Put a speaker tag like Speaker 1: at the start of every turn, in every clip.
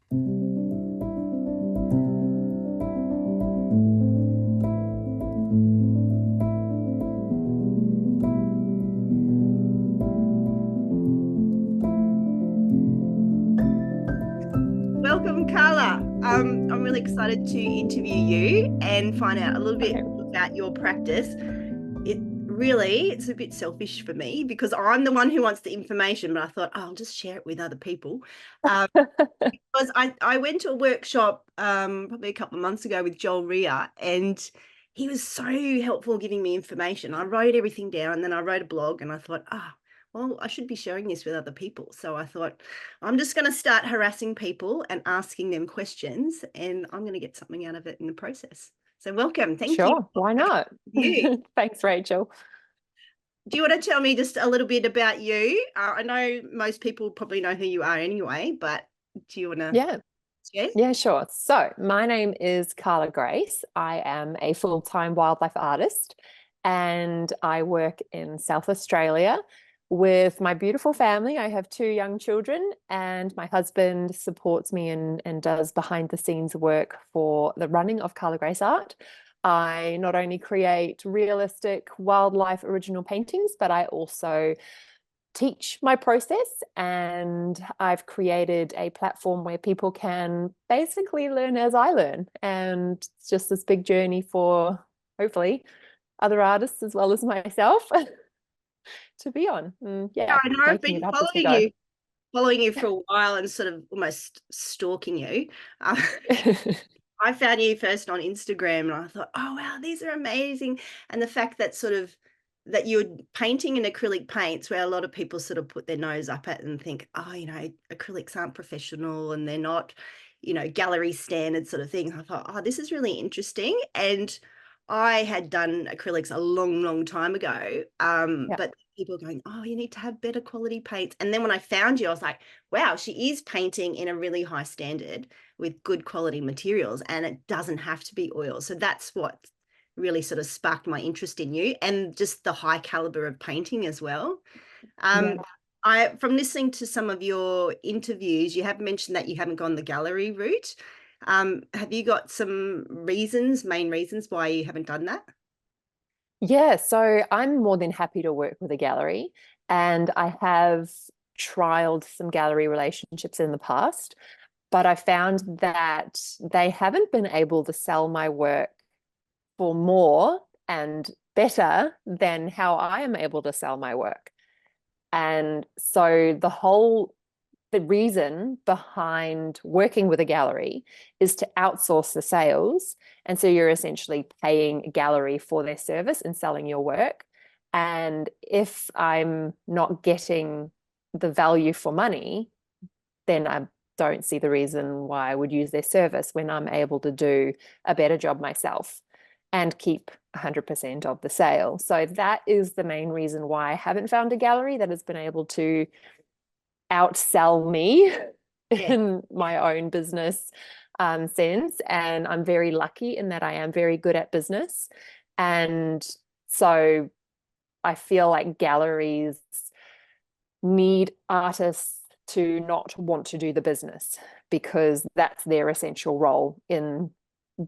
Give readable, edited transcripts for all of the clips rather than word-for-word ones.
Speaker 1: Welcome, Carla. I'm really excited to interview you and find out a little bit about your practice. It's a bit selfish for me because I'm the one who wants the information, but I thought, oh, I'll just share it with other people. Because I went to a workshop probably a couple of months ago with Joel Rea, and he was so helpful giving me information. I wrote everything down, and then I wrote a blog, and I thought, well, I should be sharing this with other people. So I thought, I'm just going to start harassing people and asking them questions, and I'm going to get something out of it in the process. So welcome. Thank you.
Speaker 2: Sure, why not? Thanks, Rachel.
Speaker 1: Do you want to tell me just a little bit about you? I know most people probably know who you are anyway, but do you want to share?
Speaker 2: Yeah, sure. So my name is Carla Grace. I am a full-time wildlife artist and I work in South Australia with my beautiful family. I have 2 young children and my husband supports me and does behind the scenes work for the running of Carla Grace Art. I not only create realistic wildlife original paintings, but I also teach my process, and I've created a platform where people can basically learn as I learn. And it's just this big journey for hopefully other artists as well as myself to be on.
Speaker 1: Yeah, I know I've been following you for a while and sort of almost stalking you. I found you first on Instagram and I thought, oh, wow, these are amazing. And the fact that that you're painting in acrylic paints, where a lot of people sort of put their nose up at and think, oh, acrylics aren't professional and they're not, gallery standard sort of thing. I thought, oh, this is really interesting. And I had done acrylics a long, long time ago. But people are going, oh, you need to have better quality paints. And then when I found you, I was like, wow, she is painting in a really high standard with good quality materials, and it doesn't have to be oil. So that's what really sort of sparked my interest in you, and just the high caliber of painting as well. From listening to some of your interviews, you have mentioned that you haven't gone the gallery route. Have you got some main reasons why you haven't done that?
Speaker 2: Yeah, so I'm more than happy to work with a gallery, and I have trialed some gallery relationships in the past, but I found that they haven't been able to sell my work for more and better than how I am able to sell my work. And so the reason behind working with a gallery is to outsource the sales. And so you're essentially paying a gallery for their service and selling your work. And if I'm not getting the value for money, then I don't see the reason why I would use their service when I'm able to do a better job myself and keep 100% of the sale. So that is the main reason why I haven't found a gallery that has been able to outsell me in my own business sense. And I'm very lucky in that I am very good at business. And so I feel like galleries need artists to not want to do the business, because that's their essential role in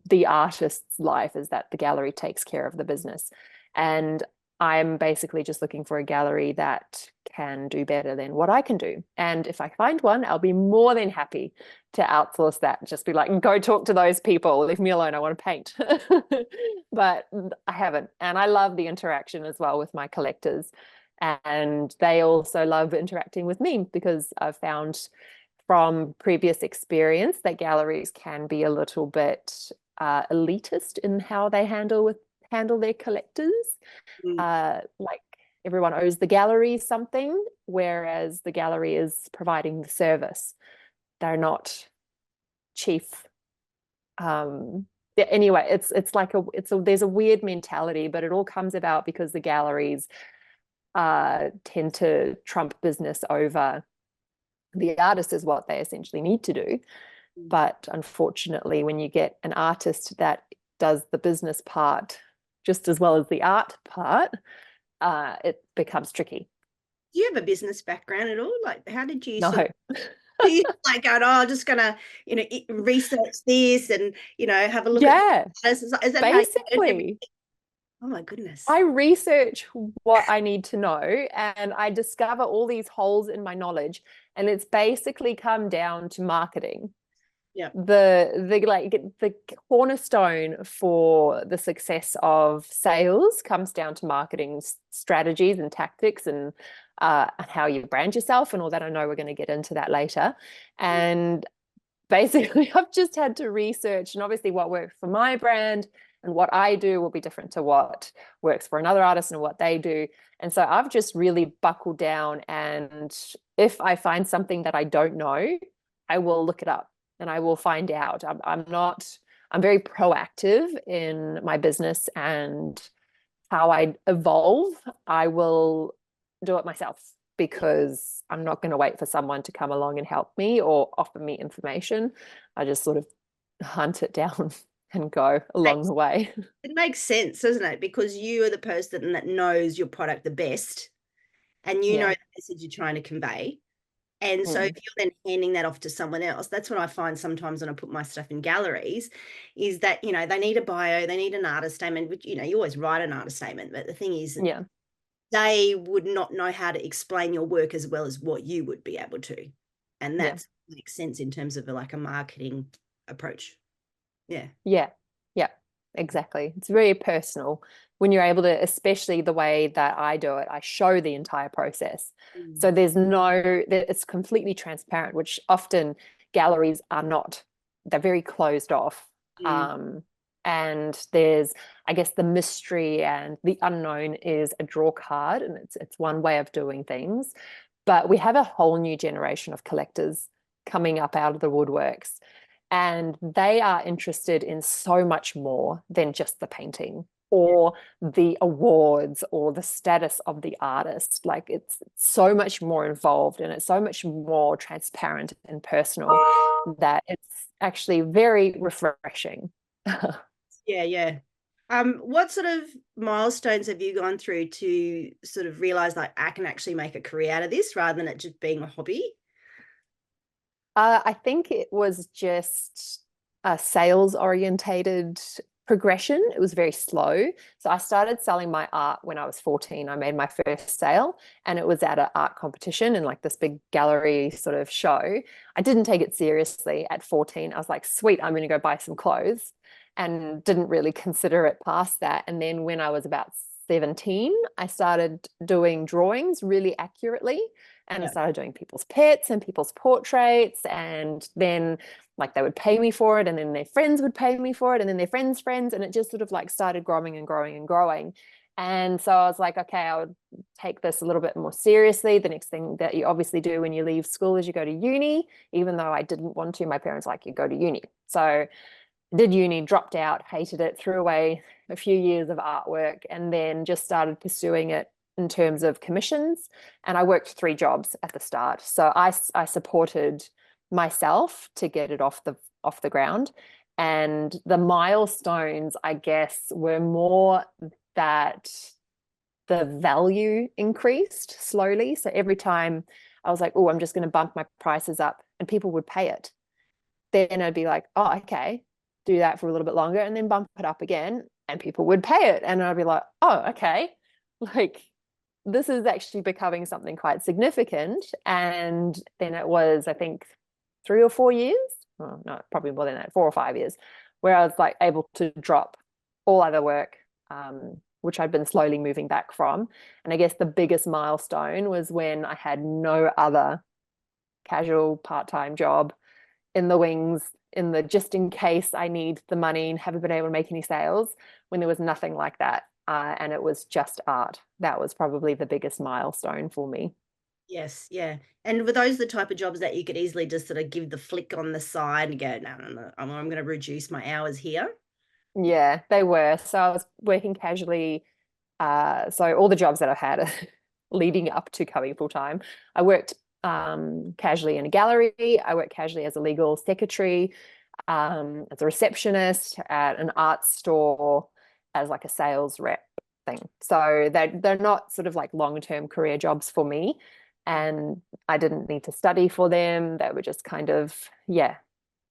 Speaker 2: the artist's life, is that the gallery takes care of the business. And I'm basically just looking for a gallery that can do better than what I can do. And if I find one, I'll be more than happy to outsource that. Just be like, go talk to those people. Leave me alone. I want to paint. But I haven't. And I love the interaction as well with my collectors. And they also love interacting with me, because I've found from previous experience that galleries can be a little bit elitist in how they handle their collectors. Like everyone owes the gallery something, whereas the gallery is providing the service. They're not chief. Anyway, it's like there's a weird mentality, but it all comes about because the galleries tend to trump business over the artist, is what they essentially need to do. But unfortunately, when you get an artist that does the business part just as well as the art part, it becomes tricky.
Speaker 1: Do you have a business background at all? Like, how did you
Speaker 2: No.
Speaker 1: You like going, oh, I'm just gonna, research this and have a look at
Speaker 2: Yeah,
Speaker 1: this. Is that how you learn everything?
Speaker 2: basically.
Speaker 1: Oh my goodness.
Speaker 2: I research what I need to know and I discover all these holes in my knowledge. And it's basically come down to marketing.
Speaker 1: Yeah.
Speaker 2: The cornerstone for the success of sales comes down to marketing strategies and tactics and how you brand yourself and all that. I know we're going to get into that later. And basically, I've just had to research, and obviously what works for my brand and what I do will be different to what works for another artist and what they do. And so I've just really buckled down, and if I find something that I don't know, I will look it up and I will find out. I'm very proactive in my business and how I evolve. I will do it myself because I'm not going to wait for someone to come along and help me or offer me information. I just sort of hunt it down and go along the way.
Speaker 1: It makes sense, doesn't it? Because you are the person that knows your product the best and you know
Speaker 2: Yeah.
Speaker 1: the message you're trying to convey. And so if
Speaker 2: Mm.
Speaker 1: you're then handing that off to someone else, that's what I find sometimes when I put my stuff in galleries is that, they need a bio, they need an artist statement, which, you always write an artist statement. But the thing is,
Speaker 2: Yeah.
Speaker 1: they would not know how to explain your work as well as what you would be able to. And
Speaker 2: Yeah.
Speaker 1: that makes sense in terms of like a marketing approach. Yeah.
Speaker 2: Yeah. Yeah. Exactly. It's very personal when you're able to, especially the way that I do it, I show the entire process. So it's completely transparent, which often galleries are not. They're very closed off.
Speaker 1: Mm.
Speaker 2: And there's, I guess, the mystery and the unknown is a draw card, and it's one way of doing things. But we have a whole new generation of collectors coming up out of the woodworks, and they are interested in so much more than just the painting or the awards or the status of the artist. Like it's so much more involved and it's so much more transparent and personal that it's actually very refreshing.
Speaker 1: Yeah, yeah. What sort of milestones have you gone through to sort of realize like I can actually make a career out of this rather than it just being a hobby?
Speaker 2: I think it was just a sales orientated progression. It was very slow. So I started selling my art when I was 14. I made my first sale and it was at an art competition in like this big gallery sort of show. I didn't take it seriously at 14. I was like, sweet, I'm going to go buy some clothes and didn't really consider it past that. And then when I was about 17, I started doing drawings really accurately and I
Speaker 1: Yeah.
Speaker 2: started doing people's pets and people's portraits. And then like they would pay me for it and then their friends would pay me for it and then their friends' friends. And it just sort of like started growing and growing and growing. And so I was like, okay, I would take this a little bit more seriously. The next thing that you obviously do when you leave school is you go to uni, even though I didn't want to. My parents like you go to uni. So I did uni, dropped out, hated it, threw away a few years of artwork, and then just started pursuing it in terms of commissions. And I worked 3 jobs at the start. So I supported myself to get it off the ground. And the milestones, I guess, were more that the value increased slowly. So every time I was like, oh, I'm just going to bump my prices up, and people would pay it. Then I'd be like, oh, okay, do that for a little bit longer and then bump it up again, and people would pay it. And I'd be like, oh, okay. Like this is actually becoming something quite significant. And then it was, I think, 3 or 4 years. Oh, no, probably more than that, 4 or 5 years, where I was like able to drop all other work, which I'd been slowly moving back from. And I guess the biggest milestone was when I had no other casual part-time job in the wings, in the just in case I need the money and haven't been able to make any sales, when there was nothing like that. And it was just art. That was probably the biggest milestone for me.
Speaker 1: Yes, yeah. And were those the type of jobs that you could easily just sort of give the flick on the side and go, no, no, no, I'm going to reduce my hours here?
Speaker 2: Yeah, they were. So I was working casually. So all the jobs that I've had leading up to coming full time, I worked casually in a gallery. I worked casually as a legal secretary, as a receptionist at an art store, as like a sales rep thing. So they're not sort of like long-term career jobs for me. and I didn't need to study for them. They were just kind of, yeah,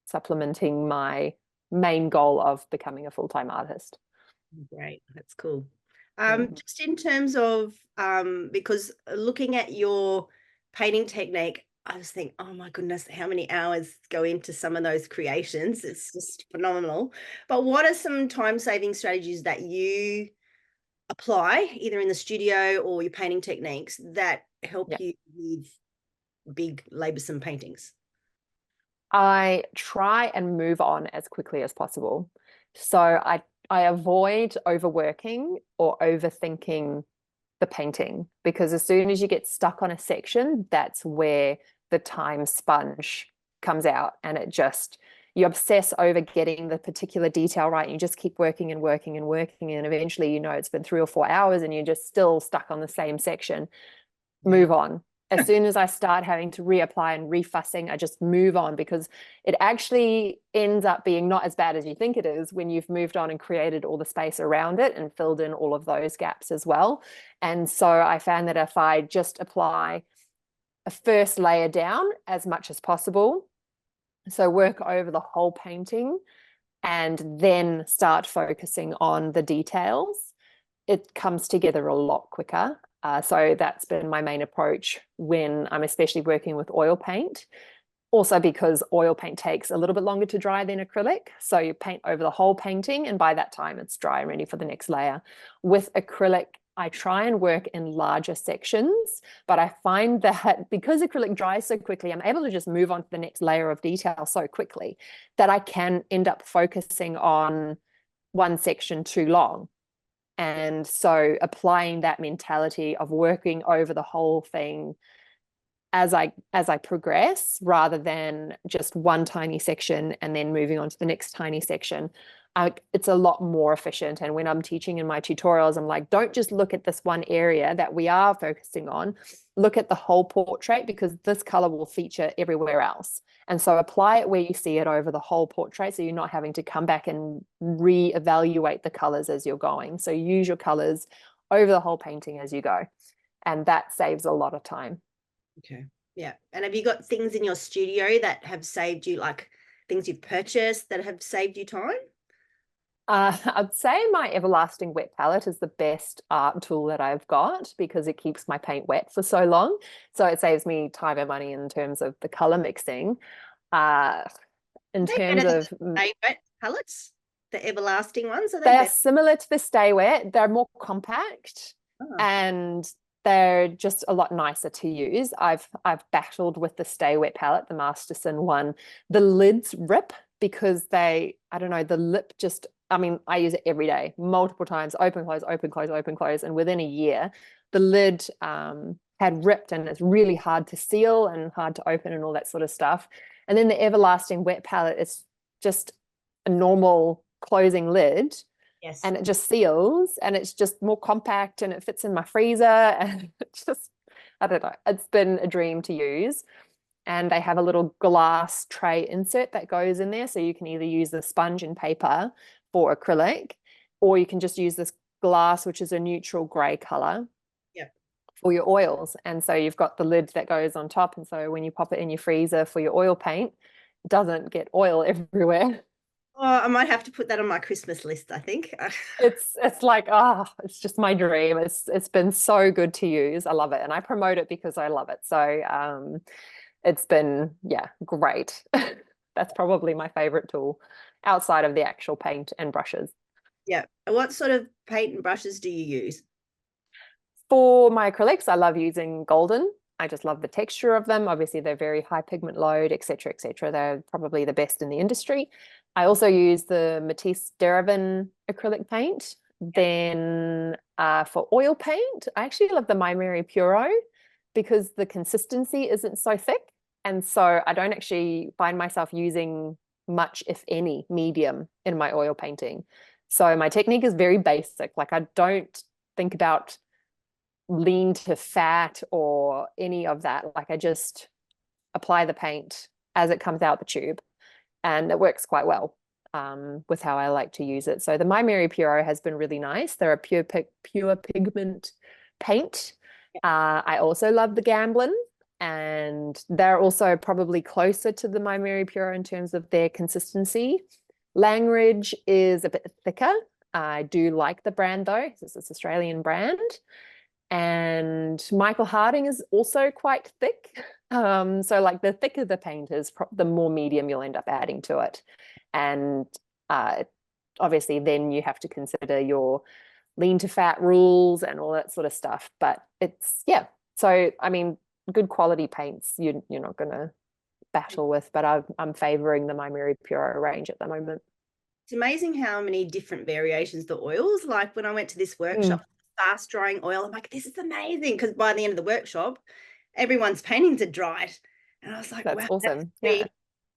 Speaker 2: supplementing my main goal of becoming a full-time artist.
Speaker 1: Great, that's cool.
Speaker 2: Mm.
Speaker 1: Just in terms of because looking at your painting technique, I was thinking, oh my goodness, how many hours go into some of those creations? It's just phenomenal. But what are some time-saving strategies that you apply either in the studio or your painting techniques that help
Speaker 2: Yeah.
Speaker 1: you with big laborsome paintings?
Speaker 2: I try and move on as quickly as possible. So I avoid overworking or overthinking the painting, because as soon as you get stuck on a section, that's where the time sponge comes out, and it just, you obsess over getting the particular detail right. And you just keep working and working and working, and eventually, you know, it's been 3 or 4 hours and you're just still stuck on the same section.
Speaker 1: Yeah.
Speaker 2: Move on. As soon as I start having to reapply and refussing, I just move on, because it actually ends up being not as bad as you think it is when you've moved on and created all the space around it and filled in all of those gaps as well. And so I found that if I just apply a first layer down as much as possible, so work over the whole painting and then start focusing on the details, it comes together a lot quicker. So that's been my main approach when I'm especially working with oil paint. Also because oil paint takes a little bit longer to dry than acrylic. So you paint over the whole painting, and by that time it's dry and ready for the next layer. With acrylic, I try and work in larger sections, but I find that because acrylic dries so quickly, I'm able to just move on to the next layer of detail so quickly that I can end up focusing on one section too long. And so applying that mentality of working over the whole thing as I progress, rather than just one tiny section and then moving on to the next tiny section. It's a lot more efficient. And when I'm teaching in my tutorials, I'm like, don't just look at this one area that we are focusing on. Look at the whole portrait, because this color will feature everywhere else. And so apply it where you see it over the whole portrait, so you're not having to come back and re-evaluate the colors as you're going. So use your colors over the whole painting as you go. And that saves a lot of time.
Speaker 1: Okay. Yeah. And have you got things in your studio that have saved you, like things you've purchased that have saved you time?
Speaker 2: I'd say my everlasting wet palette is the best art tool that I've got, because it keeps my paint wet for so long. So it saves me time and money in terms of the color mixing. Uh, in
Speaker 1: Are they
Speaker 2: terms
Speaker 1: better than
Speaker 2: of,
Speaker 1: the Stay Wet palettes? The everlasting ones? Are they
Speaker 2: they are
Speaker 1: better?
Speaker 2: similar to the Stay Wet. They're more compact,
Speaker 1: Oh,
Speaker 2: and they're just a lot nicer to use. I've battled with the Stay Wet palette, the Masterson one. The lids rip because I don't know, the lip just, I mean, I use it every day, multiple times, open, close, open, close, open, close. And within a year, the lid had ripped, and it's really hard to seal and hard to open and all that sort of stuff. And then the Everlasting Wet palette, it's just a normal closing lid,
Speaker 1: yes.
Speaker 2: and it just seals, and it's just more compact, and it fits in my freezer, and it's just, I don't know, it's been a dream to use. And they have a little glass tray insert that goes in there, so you can either use the sponge and paper for acrylic, or you can just use this glass, which is a neutral gray color,
Speaker 1: Yep.
Speaker 2: for your oils. And so you've got the lid that goes on top, and so when you pop it in your freezer for your oil paint, it doesn't get oil everywhere.
Speaker 1: Oh, I might have to put that on my Christmas list, I think.
Speaker 2: It's like, it's just my dream. It's been so good to use. I love it, and I promote it because I love it. So it's been, yeah, great. That's probably my favorite tool outside of the actual paint and brushes.
Speaker 1: Yeah. What sort of paint and brushes do you use?
Speaker 2: For my acrylics, I love using golden. I just love the texture of them. Obviously, they're very high pigment load, etc., etc. They're probably the best in the industry. I also use the Matisse Derivan acrylic paint. Then for oil paint, I actually love the My Mary Puro, because the consistency isn't so thick. And so I don't actually find myself using much, if any, medium in my oil painting. So my technique is very basic. Like, I don't think about lean to fat or any of that. Like, I just apply the paint as it comes out the tube, and it works quite well with how I like to use it. So the My Mary Puro has been really nice. They're a pure pigment paint. I also love the Gamblin. and they're also probably closer to the My Mary Pure in terms of their consistency. Langridge is a bit thicker. I do like the brand though. This is an Australian brand. And Michael Harding is also quite thick. So like the thicker the paint is, the more medium you'll end up adding to it. And obviously then you have to consider your lean to fat rules and all that sort of stuff. But it's, yeah. So, I mean, good quality paints you're not going to battle with, but I'm favoring the My Mary Pure range at the moment.
Speaker 1: It's amazing how many different variations the oils. Like when I went to this workshop, fast drying oil, I'm like, this is amazing, because by the end of the workshop, everyone's paintings had dried, and I was like,
Speaker 2: That's
Speaker 1: wow,
Speaker 2: awesome.
Speaker 1: yeah.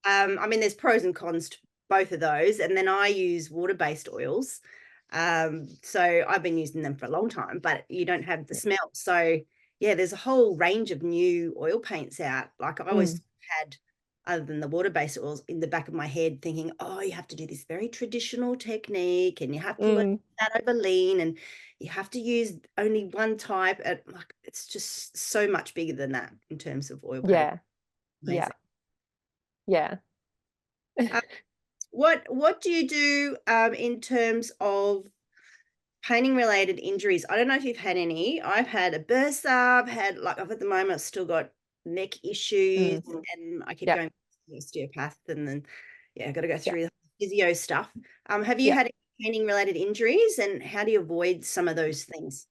Speaker 1: I mean, there's pros and cons to both of those, and then I use water-based oils. So I've been using them for a long time, but you don't have the smell. So yeah, there's a whole range of new oil paints out. Like I always had, other than the water-based oils, in the back of my head thinking, oh, you have to do this very traditional technique, and you have to let that over lean, and you have to use only one type. Like, it's just so much bigger than that in terms of oil paint. Amazing.
Speaker 2: Yeah.
Speaker 1: What do you do in terms of painting related injuries? I don't know if you've had any. I've had a bursa. I've at the moment I've still got neck issues, and I keep going to the osteopath, and then I've got to go through the physio stuff. Have you had any painting related injuries, and how do you avoid some of those things?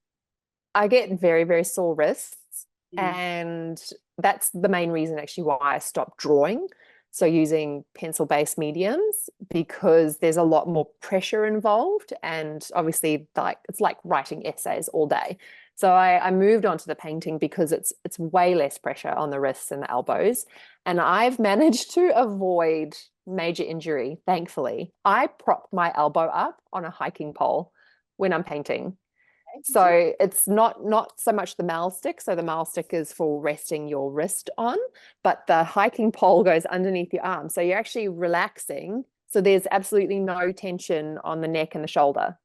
Speaker 2: I get very, very sore wrists, and that's the main reason actually why I stopped drawing. So using pencil-based mediums, because there's a lot more pressure involved, and obviously it's like writing essays all day. So I moved on to the painting because it's way less pressure on the wrists and the elbows. And I've managed to avoid major injury, thankfully. I prop my elbow up on a hiking pole when I'm painting. So it's not so much the mallet stick. So the mallet stick is for resting your wrist on, but the hiking pole goes underneath your arm. So you're actually relaxing. So there's absolutely no tension on the neck and the shoulder,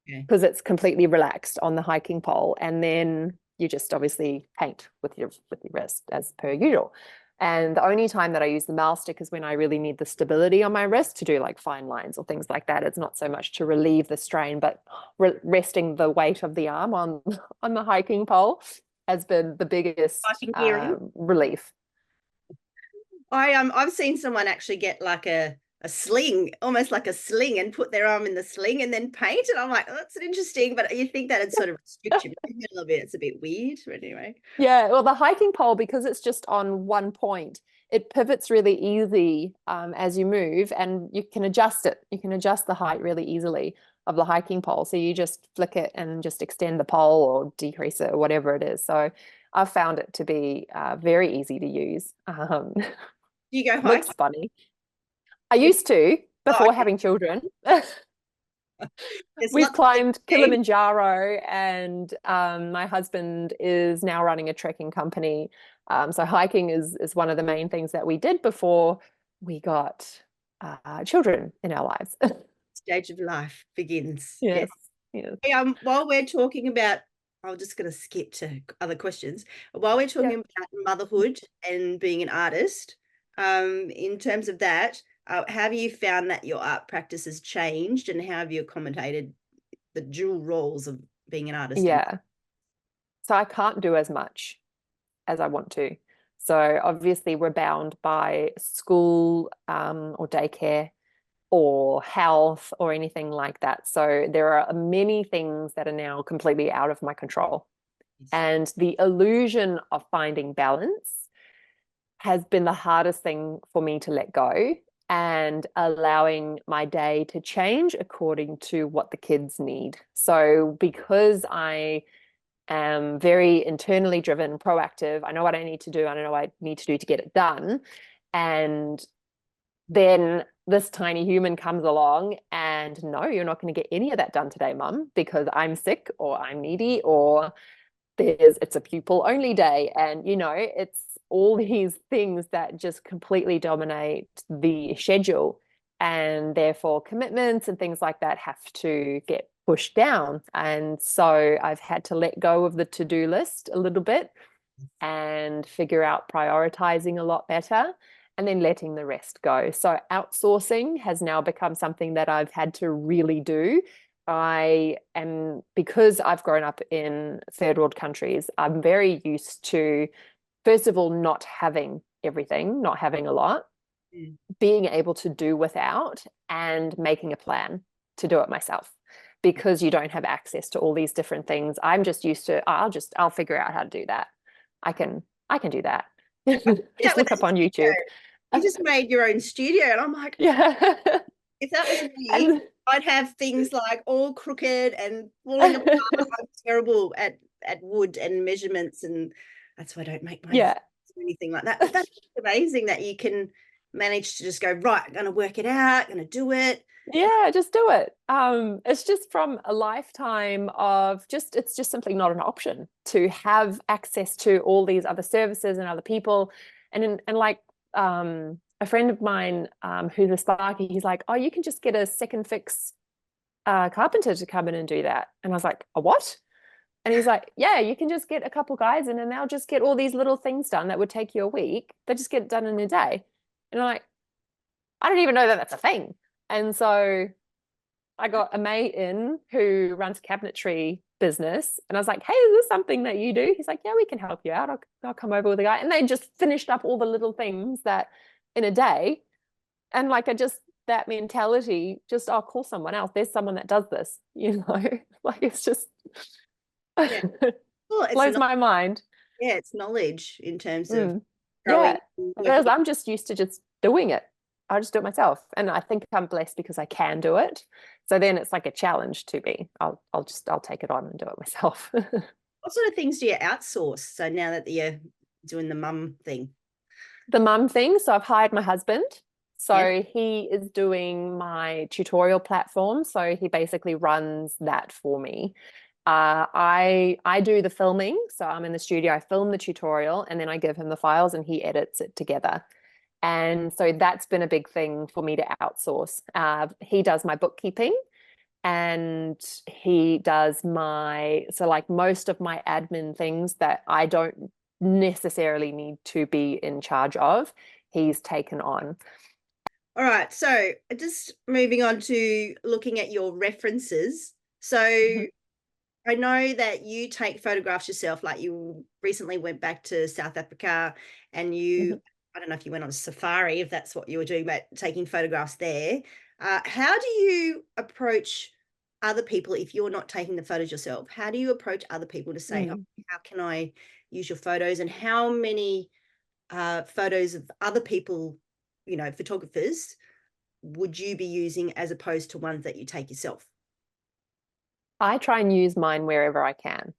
Speaker 2: because it's completely relaxed on the hiking pole. And then you just obviously paint with your wrist as per usual. And the only time that I use the mallet stick is when I really need the stability on my wrist to do like fine lines or things like that. It's not so much to relieve the strain, but resting the weight of the arm on the hiking pole has been the biggest relief.
Speaker 1: I've seen someone actually get like a sling, almost like a sling, and put their arm in the sling and then paint. And I'm like, oh, that's interesting, but you think that would sort of restrict you a little bit. It's a bit weird, but anyway.
Speaker 2: Yeah, well, the hiking pole, because it's just on one point, it pivots really easy as you move, and you can adjust it. You can adjust the height really easily of the hiking pole. So you just flick it and just extend the pole or decrease it or whatever it is. So I've found it to be very easy to use.
Speaker 1: Do you go hike?
Speaker 2: Looks funny. I used to before having children. We've climbed Kilimanjaro, and my husband is now running a trekking company. So hiking is one of the main things that we did before we got children in our lives.
Speaker 1: Stage of life begins.
Speaker 2: Yes.
Speaker 1: While we're talking about, I'm just going to skip to other questions. While we're talking about motherhood and being an artist, in terms of that, how have you found that your art practice has changed, and how have you accommodated the dual roles of being an artist?
Speaker 2: Yeah. So I can't do as much as I want to. So obviously we're bound by school or daycare or health or anything like that. So there are many things that are now completely out of my control. And the illusion of finding balance has been the hardest thing for me to let go, and allowing my day to change according to what the kids need. So because I am very internally driven, proactive, I know what I need to do, I know what I need to do to get it done. And then this tiny human comes along and, no, you're not going to get any of that done today, mum, because I'm sick or I'm needy or it's a pupil only day. And, it's all these things that just completely dominate the schedule, and therefore commitments and things like that have to get pushed down. And so I've had to let go of the to-do list a little bit and figure out prioritizing a lot better and then letting the rest go. So outsourcing has now become something that I've had to really do. I am, because I've grown up in third world countries, I'm very used to, first of all, not having everything, not having a lot, being able to do without and making a plan to do it myself because you don't have access to all these different things. I'm just used to, I'll figure out how to do that. I can do that.
Speaker 1: That
Speaker 2: Just
Speaker 1: with
Speaker 2: look up
Speaker 1: a
Speaker 2: on
Speaker 1: studio.
Speaker 2: YouTube.
Speaker 1: You just made your own studio, and I'm like,
Speaker 2: Yeah.
Speaker 1: if that was me,
Speaker 2: And
Speaker 1: I'd have things like all crooked and falling apart. I'm terrible at wood and measurements, and that's why I don't make my
Speaker 2: yeah.
Speaker 1: or anything like that. But that's amazing that you can manage to just go, right, I'm gonna work it out, gonna do it.
Speaker 2: Yeah, just do it. It's just from a lifetime of just, it's just simply not an option to have access to all these other services and other people. And like a friend of mine who's a Sparky, he's like, oh, you can just get a second fix carpenter to come in and do that. And I was like, a what? And he's like, yeah, you can just get a couple guys in and they'll just get all these little things done that would take you a week. They just get it done in a day. And I'm like, I don't even know that that's a thing. And so I got a mate in who runs a cabinetry business. And I was like, hey, is this something that you do? He's like, yeah, we can help you out. I'll come over with a guy. And they just finished up all the little things that in a day. And like, I just, that mentality, just, I'll call someone else. There's someone that does this, like it's just
Speaker 1: Yeah. Well, it's
Speaker 2: blows
Speaker 1: not,
Speaker 2: my mind.
Speaker 1: yeah, it's knowledge in terms of
Speaker 2: Mm.
Speaker 1: growing,
Speaker 2: Yeah. Whereas
Speaker 1: working.
Speaker 2: I'm just used to just doing it. I just do it myself. And I think I'm blessed because I can do it. So then it's like a challenge to me. I'll take it on and do it myself.
Speaker 1: What sort of things do you outsource? So now that you're doing the mum thing.
Speaker 2: The mum thing. So I've hired my husband.
Speaker 1: Yeah.
Speaker 2: So he is doing my tutorial platform. So he basically runs that for me. I do the filming. So I'm in the studio, I film the tutorial and then I give him the files and he edits it together. And so that's been a big thing for me to outsource. He does my bookkeeping and he does so like most of my admin things that I don't necessarily need to be in charge of, he's taken on.
Speaker 1: All right. So just moving on to looking at your references. So
Speaker 2: Mhm.
Speaker 1: I know that you take photographs yourself, like you recently went back to South Africa and
Speaker 2: Mhm.
Speaker 1: I don't know if you went on a safari, if that's what you were doing, but taking photographs there. How do you approach other people if you're not taking the photos yourself? How do you approach other people to say, oh,
Speaker 2: Mm.
Speaker 1: how can I use your photos? And how many photos of other people, photographers, would you be using as opposed to ones that you take yourself?
Speaker 2: I try and use mine wherever I can.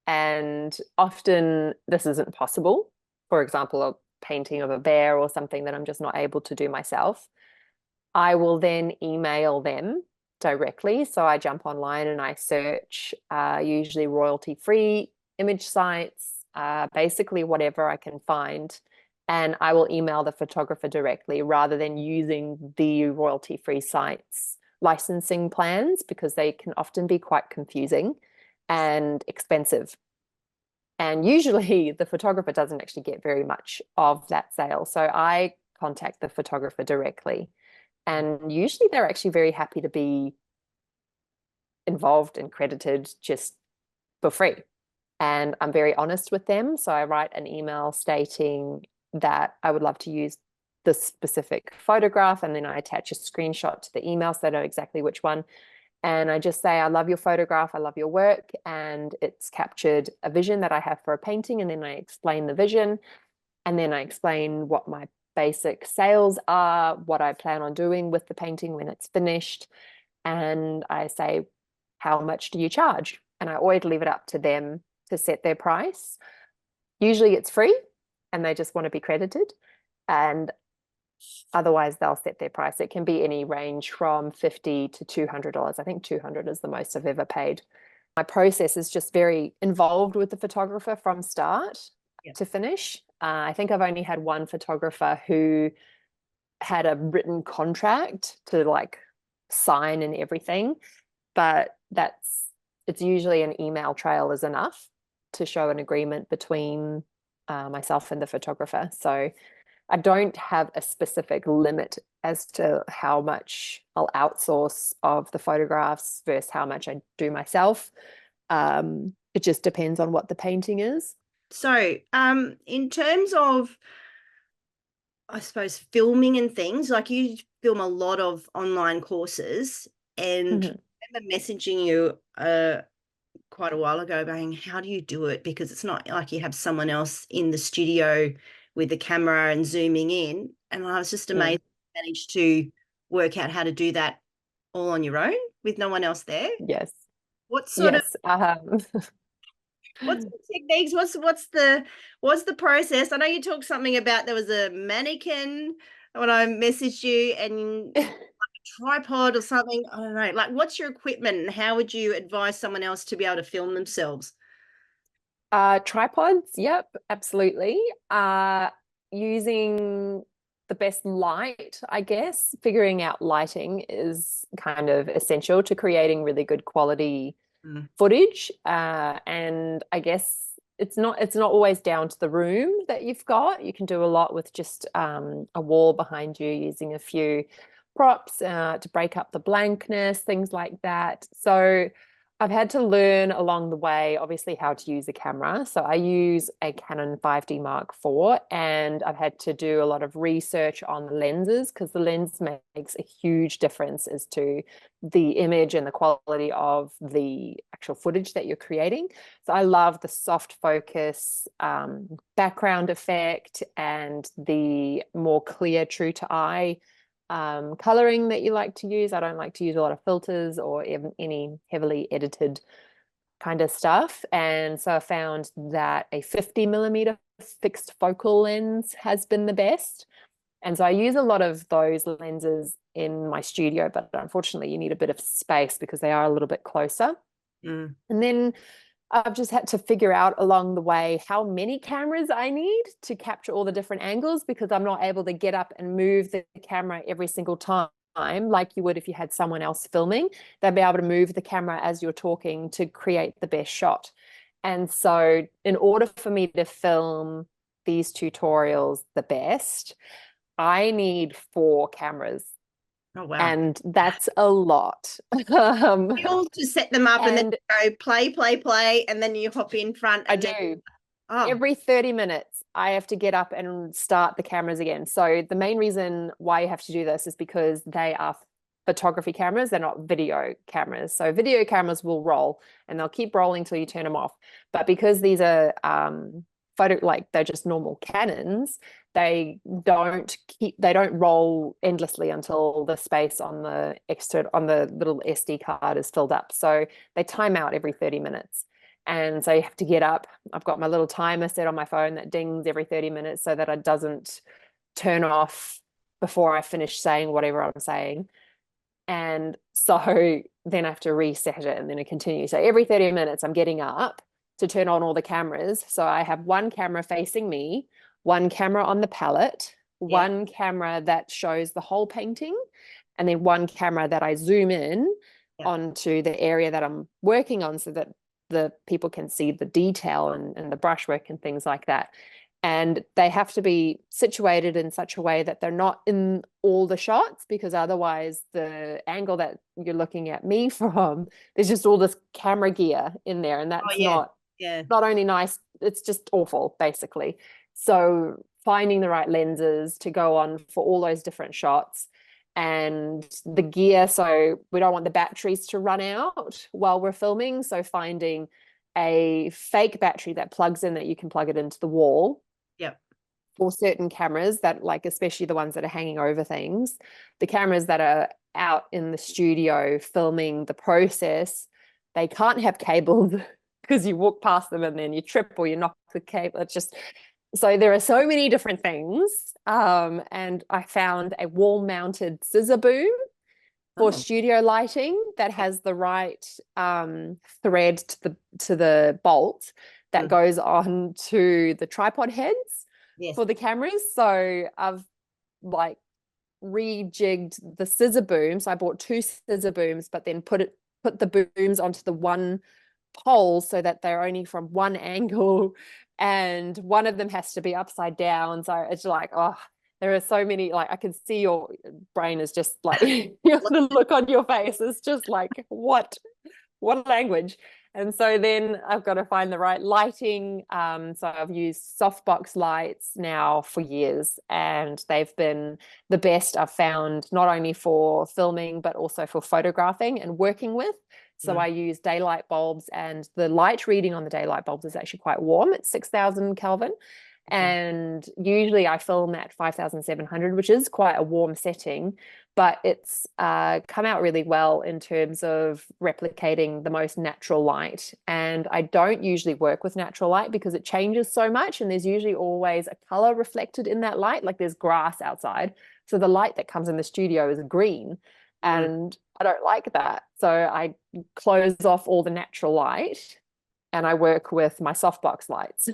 Speaker 2: And often this isn't possible. For example, a painting of a bear or something that I'm just not able to do myself. I will then email them directly. So I jump online and I search usually royalty-free image sites, basically whatever I can find. And I will email the photographer directly rather than using the royalty-free sites licensing plans because they can often be quite confusing and expensive. And usually the photographer doesn't actually get very much of that sale. So I contact the photographer directly. And usually they're actually very happy to be involved and credited just for free. And I'm very honest with them. So I write an email stating that I would love to use this specific photograph. And then I attach a screenshot to the email so they know exactly which one. And I just say, I love your photograph, I love your work. And it's captured a vision that I have for a painting. And then I explain the vision. And then I explain what my basic sales are, what I plan on doing with the painting when it's finished. And I say, how much do you charge? And I always leave it up to them to set their price. Usually it's free and they just want to be credited. And otherwise they'll set their price. It can be any range from $50 to $200. I think 200 is the most I've ever paid. My process is just very involved with the photographer from start to finish. I think I've only had one photographer who had a written contract to like sign and everything, but it's usually an email trail is enough to show an agreement between myself and the photographer. So I don't have a specific limit as to how much I'll outsource of the photographs versus how much I do myself. It just depends on what the painting is.
Speaker 1: So, in terms of, I suppose, filming and things, like you film a lot of online courses, and
Speaker 2: Mhm.
Speaker 1: I remember messaging you quite a while ago going, how do you do it? Because it's not like you have someone else in the studio with the camera and zooming in. And I was just
Speaker 2: Mm.
Speaker 1: amazed you managed to work out how to do that all on your own with no one else there.
Speaker 2: Yes.
Speaker 1: What sort of
Speaker 2: Yes.
Speaker 1: what's the techniques? What's the process? I know you talked something about there was a mannequin when I messaged you and tripod or something. I don't know. Like, what's your equipment and how would you advise someone else to be able to film themselves?
Speaker 2: Tripods, yep, absolutely. Using the best light, I guess. Figuring out lighting is kind of essential to creating really good quality
Speaker 1: Mm.
Speaker 2: footage. And I guess it's not always down to the room that you've got. You can do a lot with just a wall behind you using a few props to break up the blankness, things like that. So I've had to learn along the way, obviously, how to use a camera. So I use a Canon 5D Mark IV, and I've had to do a lot of research on the lenses because the lens makes a huge difference as to the image and the quality of the actual footage that you're creating. So I love the soft focus, background effect, and the more clear, true to eye coloring that you like to use. I don't like to use a lot of filters or even any heavily edited kind of stuff. And so I found that a 50 mm fixed focal lens has been the best. And so I use a lot of those lenses in my studio, but unfortunately you need a bit of space because they are a little bit closer.
Speaker 1: Mm.
Speaker 2: And then I've just had to figure out along the way how many cameras I need to capture all the different angles because I'm not able to get up and move the camera every single time like you would if you had someone else filming. They'd be able to move the camera as you're talking to create the best shot. And so in order for me to film these tutorials the best, I need 4 cameras,
Speaker 1: Oh, wow.
Speaker 2: and that's a lot.
Speaker 1: Skills to set them up and then
Speaker 2: And
Speaker 1: go play, play, play, and then you hop in front
Speaker 2: I
Speaker 1: and then,
Speaker 2: do.
Speaker 1: oh,
Speaker 2: Every 30 minutes, I have to get up and start the cameras again. So the main reason why you have to do this is because they are photography cameras, they're not video cameras. So video cameras will roll and they'll keep rolling till you turn them off. But because these are they're just normal Canons, they don't roll endlessly until the space on the little SD card is filled up. So they time out every 30 minutes. And so you have to get up. I've got my little timer set on my phone that dings every 30 minutes so that it doesn't turn off before I finish saying whatever I'm saying. And so then I have to reset it and then it continues. So every 30 minutes, I'm getting up to turn on all the cameras. So I have one camera facing me, one camera on the palette,
Speaker 1: yeah.
Speaker 2: one camera that shows the whole painting, and then one camera that I zoom in
Speaker 1: Yeah.
Speaker 2: onto the area that I'm working on so that the people can see the detail and the brushwork and things like that. And they have to be situated in such a way that they're not in all the shots because otherwise the angle that you're looking at me from, there's just all this camera gear in there, and
Speaker 1: Oh,
Speaker 2: that's
Speaker 1: yeah.
Speaker 2: not
Speaker 1: Yeah.
Speaker 2: not only nice, it's just awful basically. So finding the right lenses to go on for all those different shots and the gear, so we don't want the batteries to run out while we're filming, so finding a fake battery that plugs in that you can plug it into the wall
Speaker 1: Yep.
Speaker 2: for certain cameras that, like, especially the ones that are hanging over things, the cameras that are out in the studio filming the process, they can't have cables because you walk past them and then you trip or you knock the cable. It's just, so there are so many different things. And I found a wall mounted scissor boom for
Speaker 1: Oh,
Speaker 2: studio lighting that has the right thread to the bolt that
Speaker 1: mm.
Speaker 2: goes on to the tripod heads
Speaker 1: Yes.
Speaker 2: for the cameras. So I've like rejigged the scissor booms. I bought 2 scissor booms, but then put the booms onto the one pole so that they're only from one angle and one of them has to be upside down. So it's like, oh, there are so many, like I can see your brain is just like the look on your face is just like, what language? And so then I've got to find the right lighting. So I've used softbox lights now for years, and they've been the best I've found, not only for filming, but also for photographing and working with. So I use daylight bulbs, and the light reading on the daylight bulbs is actually quite warm. It's 6,000 Kelvin. And usually I film at 5,700, which is quite a warm setting, but it's come out really well in terms of replicating the most natural light. And I don't usually work with natural light because it changes so much, and there's usually always a color reflected in that light, like there's grass outside. So the light that comes in the studio is green, and I don't like that. So I close off all the natural light and I work with my softbox lights.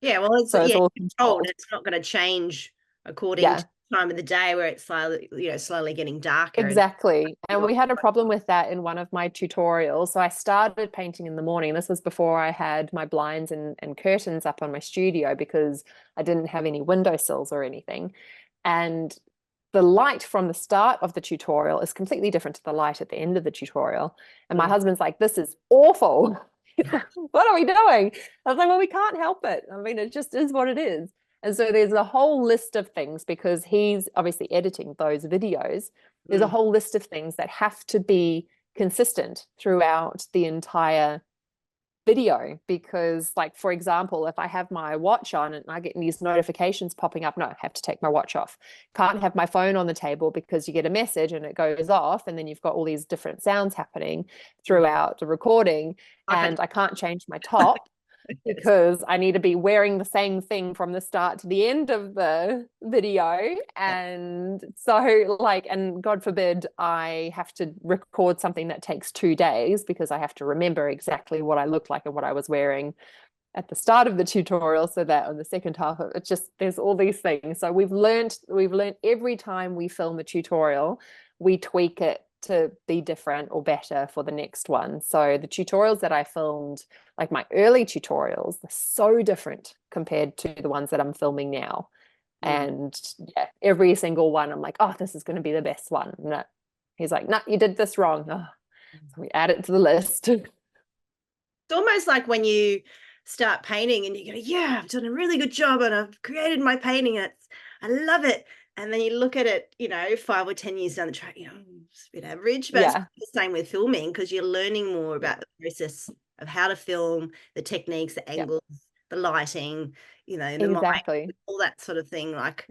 Speaker 1: Yeah, well, it's
Speaker 2: So it's all
Speaker 1: controlled.
Speaker 2: controlled.
Speaker 1: It's not going to change according to the time of the day where it's slowly getting darker.
Speaker 2: Exactly. And we had a problem with that in one of my tutorials. So I started painting in the morning. This was before I had my blinds and curtains up on my studio because I didn't have any windowsills or anything. And the light from the start of the tutorial is completely different to the light at the end of the tutorial. And my husband's like, this is awful. What are we doing? I was like, well, we can't help it. I mean, it just is what it is. And so there's a whole list of things, because he's obviously editing those videos. There's a whole list of things that have to be consistent throughout the entire video, because like, for example, if I have my watch on and I get these notifications popping up, no, I have to take my watch off. Can't have my phone on the table because you get a message and it goes off, and then you've got all these different sounds happening throughout the recording, and I can't change my top because I need to be wearing the same thing from the start to the end of the video. And so like, and God forbid I have to record something that takes 2 days because I have to remember exactly what I looked like and what I was wearing at the start of the tutorial, so that on the second half of it, just there's all these things. So we've learned every time we film a tutorial, we tweak it to be different or better for the next one. So the tutorials that I filmed, like my early tutorials, they're so different compared to the ones that I'm filming now. And yeah, every single one I'm like, oh, this is going to be the best one. No, he's like, no, you did this wrong. Oh, so we add it to the list.
Speaker 1: It's almost like when you start painting and you go, yeah, I've done a really good job and I've created my painting and I love it. And then you look at it, 5 or 10 years down the track, it's a bit average, but it's the same with filming, because you're learning more about the process of how to film, the techniques, the angles, the lighting, the mic, all that sort of thing. Like,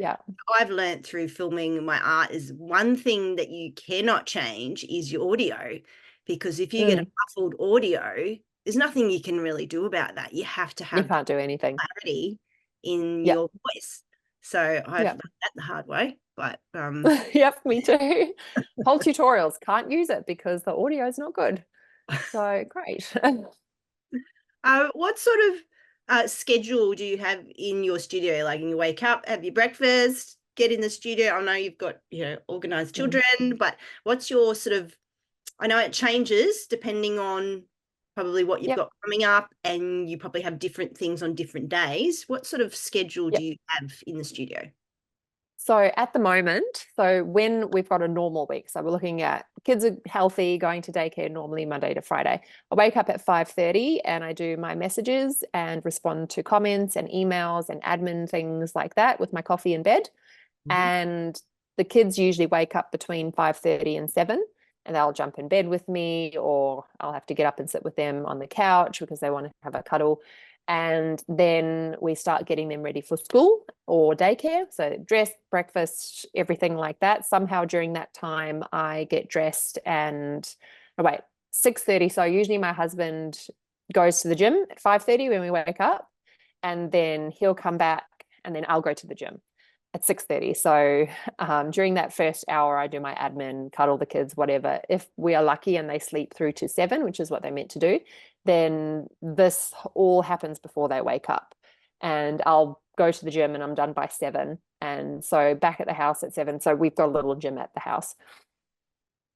Speaker 1: I've learned through filming my art is one thing that you cannot change is your audio, because if you get a muffled audio, there's nothing you can really do about that. You have to have
Speaker 2: you can't do anything.
Speaker 1: clarity in your voice. So I've learned that the hard way, but
Speaker 2: yep, me too. Whole tutorials can't use it because the audio is not good. So great.
Speaker 1: What sort of schedule do you have in your studio? Like, you wake up, have your breakfast, get in the studio. I know you've got organized children, but what's your sort of, I know it changes depending on probably what you've got coming up, and you probably have different things on different days. What sort of schedule do you have in the studio?
Speaker 2: So at the moment, so when we've got a normal week, so we're looking at kids are healthy, going to daycare normally Monday to Friday. I wake up at 5:30 and I do my messages and respond to comments and emails and admin things like that with my coffee in bed. And the kids usually wake up between 5:30 and 7. And they'll jump in bed with me, or I'll have to get up and sit with them on the couch because they want to have a cuddle. And then we start getting them ready for school or daycare. So dress, breakfast, everything like that. Somehow during that time, I get dressed and 6:30. So usually my husband goes to the gym at 5:30 when we wake up, and then he'll come back and then I'll go to the gym at 6:30. So during that first hour, I do my admin, cuddle the kids, whatever. If we are lucky and they sleep through to 7, which is what they're meant to do, then this all happens before they wake up. And I'll go to the gym and I'm done by 7. And so back at the house at 7. So we've got a little gym at the house.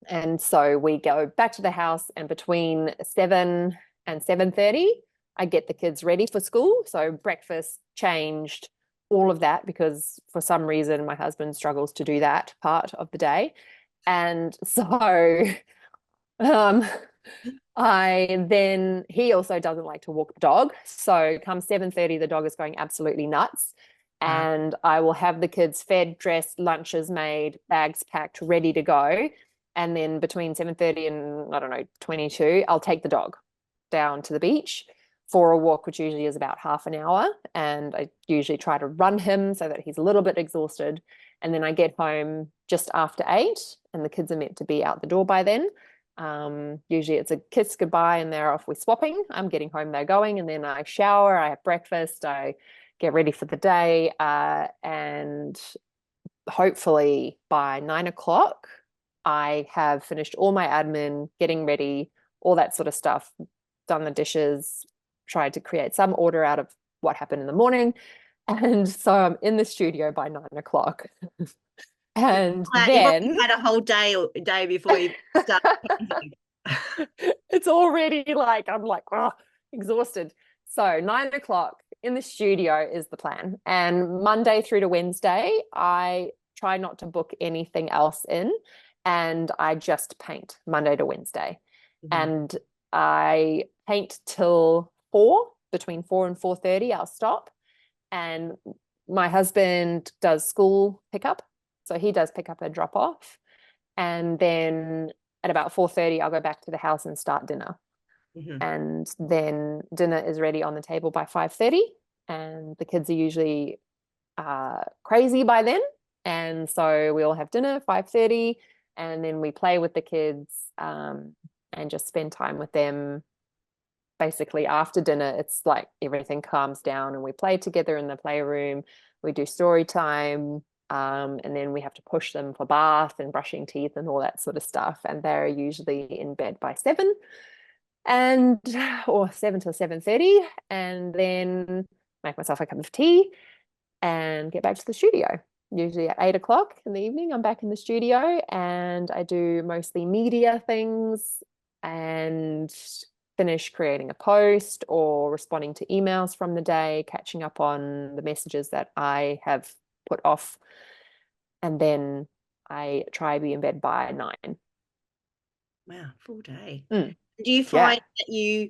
Speaker 2: And so we go back to the house, and between 7 and 7:30, I get the kids ready for school. So breakfast, changed, all of that, because for some reason my husband struggles to do that part of the day. And so um, he also doesn't like to walk the dog. So come 7:30, the dog is going absolutely nuts.
Speaker 1: Uh,
Speaker 2: And I will have the kids fed, dressed, lunches made, bags packed, ready to go. And then between 7:30 and I don't know, 22, I'll take the dog down to the beach for a walk, which usually is about half an hour. And I usually try to run him so that he's a little bit exhausted. And then I get home just after 8, and the kids are meant to be out the door by then. Usually it's a kiss goodbye and they're off with swapping. I'm getting home, they're going, and then I shower, I have breakfast, I get ready for the day, and hopefully by 9 o'clock I have finished all my admin, getting ready, all that sort of stuff, done the dishes, tried to create some order out of what happened in the morning. And so I'm in the studio by 9 o'clock. And
Speaker 1: you've already
Speaker 2: then
Speaker 1: had a whole day before you start painting.
Speaker 2: it's already like, I'm like, oh, exhausted. So 9 o'clock in the studio is the plan. And Monday through to Wednesday, I try not to book anything else in. And I just paint Monday to Wednesday. And I paint till 4, between 4 and 4:30, I'll stop. And my husband does school pickup. So he does pick up and drop off. And then at about 4:30, I'll go back to the house and start dinner. And then dinner is ready on the table by 5:30. And the kids are usually crazy by then. And so we all have dinner 5:30, and then we play with the kids, and just spend time with them. Basically, after dinner, it's like everything calms down and we play together in the playroom. We do story time, and then we have to push them for bath and brushing teeth and all that sort of stuff. And they're usually in bed by 7, and or 7 till 7:30, and then make myself a cup of tea and get back to the studio. Usually at 8 o'clock in the evening, I'm back in the studio, and I do mostly media things and finish creating a post or responding to emails from the day, catching up on the messages that I have put off. And then I try to be in bed by 9.
Speaker 1: Wow, full day.
Speaker 2: Mm,
Speaker 1: Do you
Speaker 2: yeah.
Speaker 1: find that you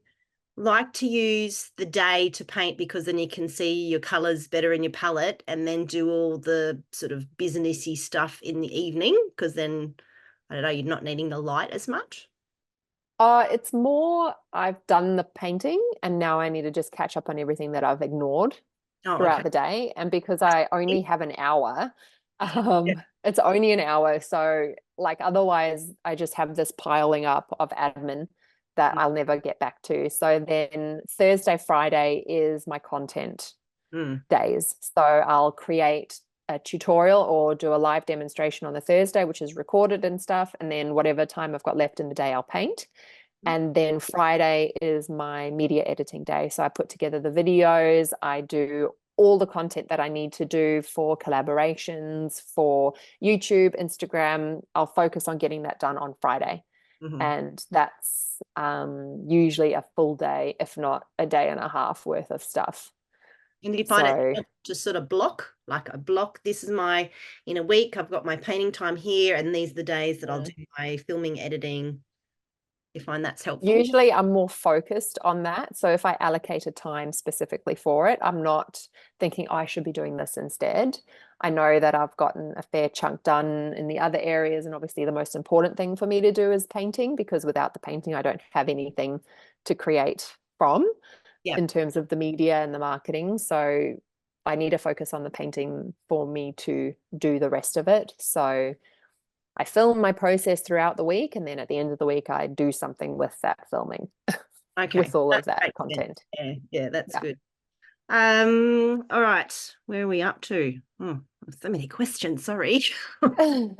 Speaker 1: like to use the day to paint because then you can see your colors better in your palette, and then do all the sort of businessy stuff in the evening? Because then, I don't know, you're not needing the light as much.
Speaker 2: It's more I've done the painting and now I need to just catch up on everything that I've ignored
Speaker 1: Oh, okay.
Speaker 2: throughout the day. And because I only have an hour,
Speaker 1: Yeah.
Speaker 2: it's only an hour. So like otherwise I just have this piling up of admin that I'll never get back to. So then Thursday, Friday is my content
Speaker 1: Mm.
Speaker 2: days. So I'll create a tutorial or do a live demonstration on the Thursday, which is recorded and stuff. And then whatever time I've got left in the day, I'll paint. And then Friday is my media editing day. So I put together the videos, I do all the content that I need to do for collaborations, for YouTube, Instagram. I'll focus on getting that done on Friday. And that's usually a full day, if not a day and a half worth of stuff.
Speaker 1: And do you find
Speaker 2: So
Speaker 1: it to sort of block, like a block, this is my, in a week, I've got my painting time here, and these are the days that I'll do my filming, editing. You find that's helpful?
Speaker 2: usually I'm more focused on that. So if I allocate a time specifically for it, I'm not thinking, oh, I should be doing this instead. I know that I've gotten a fair chunk done in the other areas. And obviously the most important thing for me to do is painting, because without the painting, I don't have anything to create from in terms of the media and the marketing. So I need to focus on the painting for me to do the rest of it. So I film my process throughout the week, and then at the end of the week, I do something with that filming,
Speaker 1: Okay.
Speaker 2: with all of
Speaker 1: That
Speaker 2: that
Speaker 1: makes sense.
Speaker 2: content.
Speaker 1: Yeah, that's
Speaker 2: Yeah.
Speaker 1: good. All right. Where are we up to? Oh, so many questions, sorry. What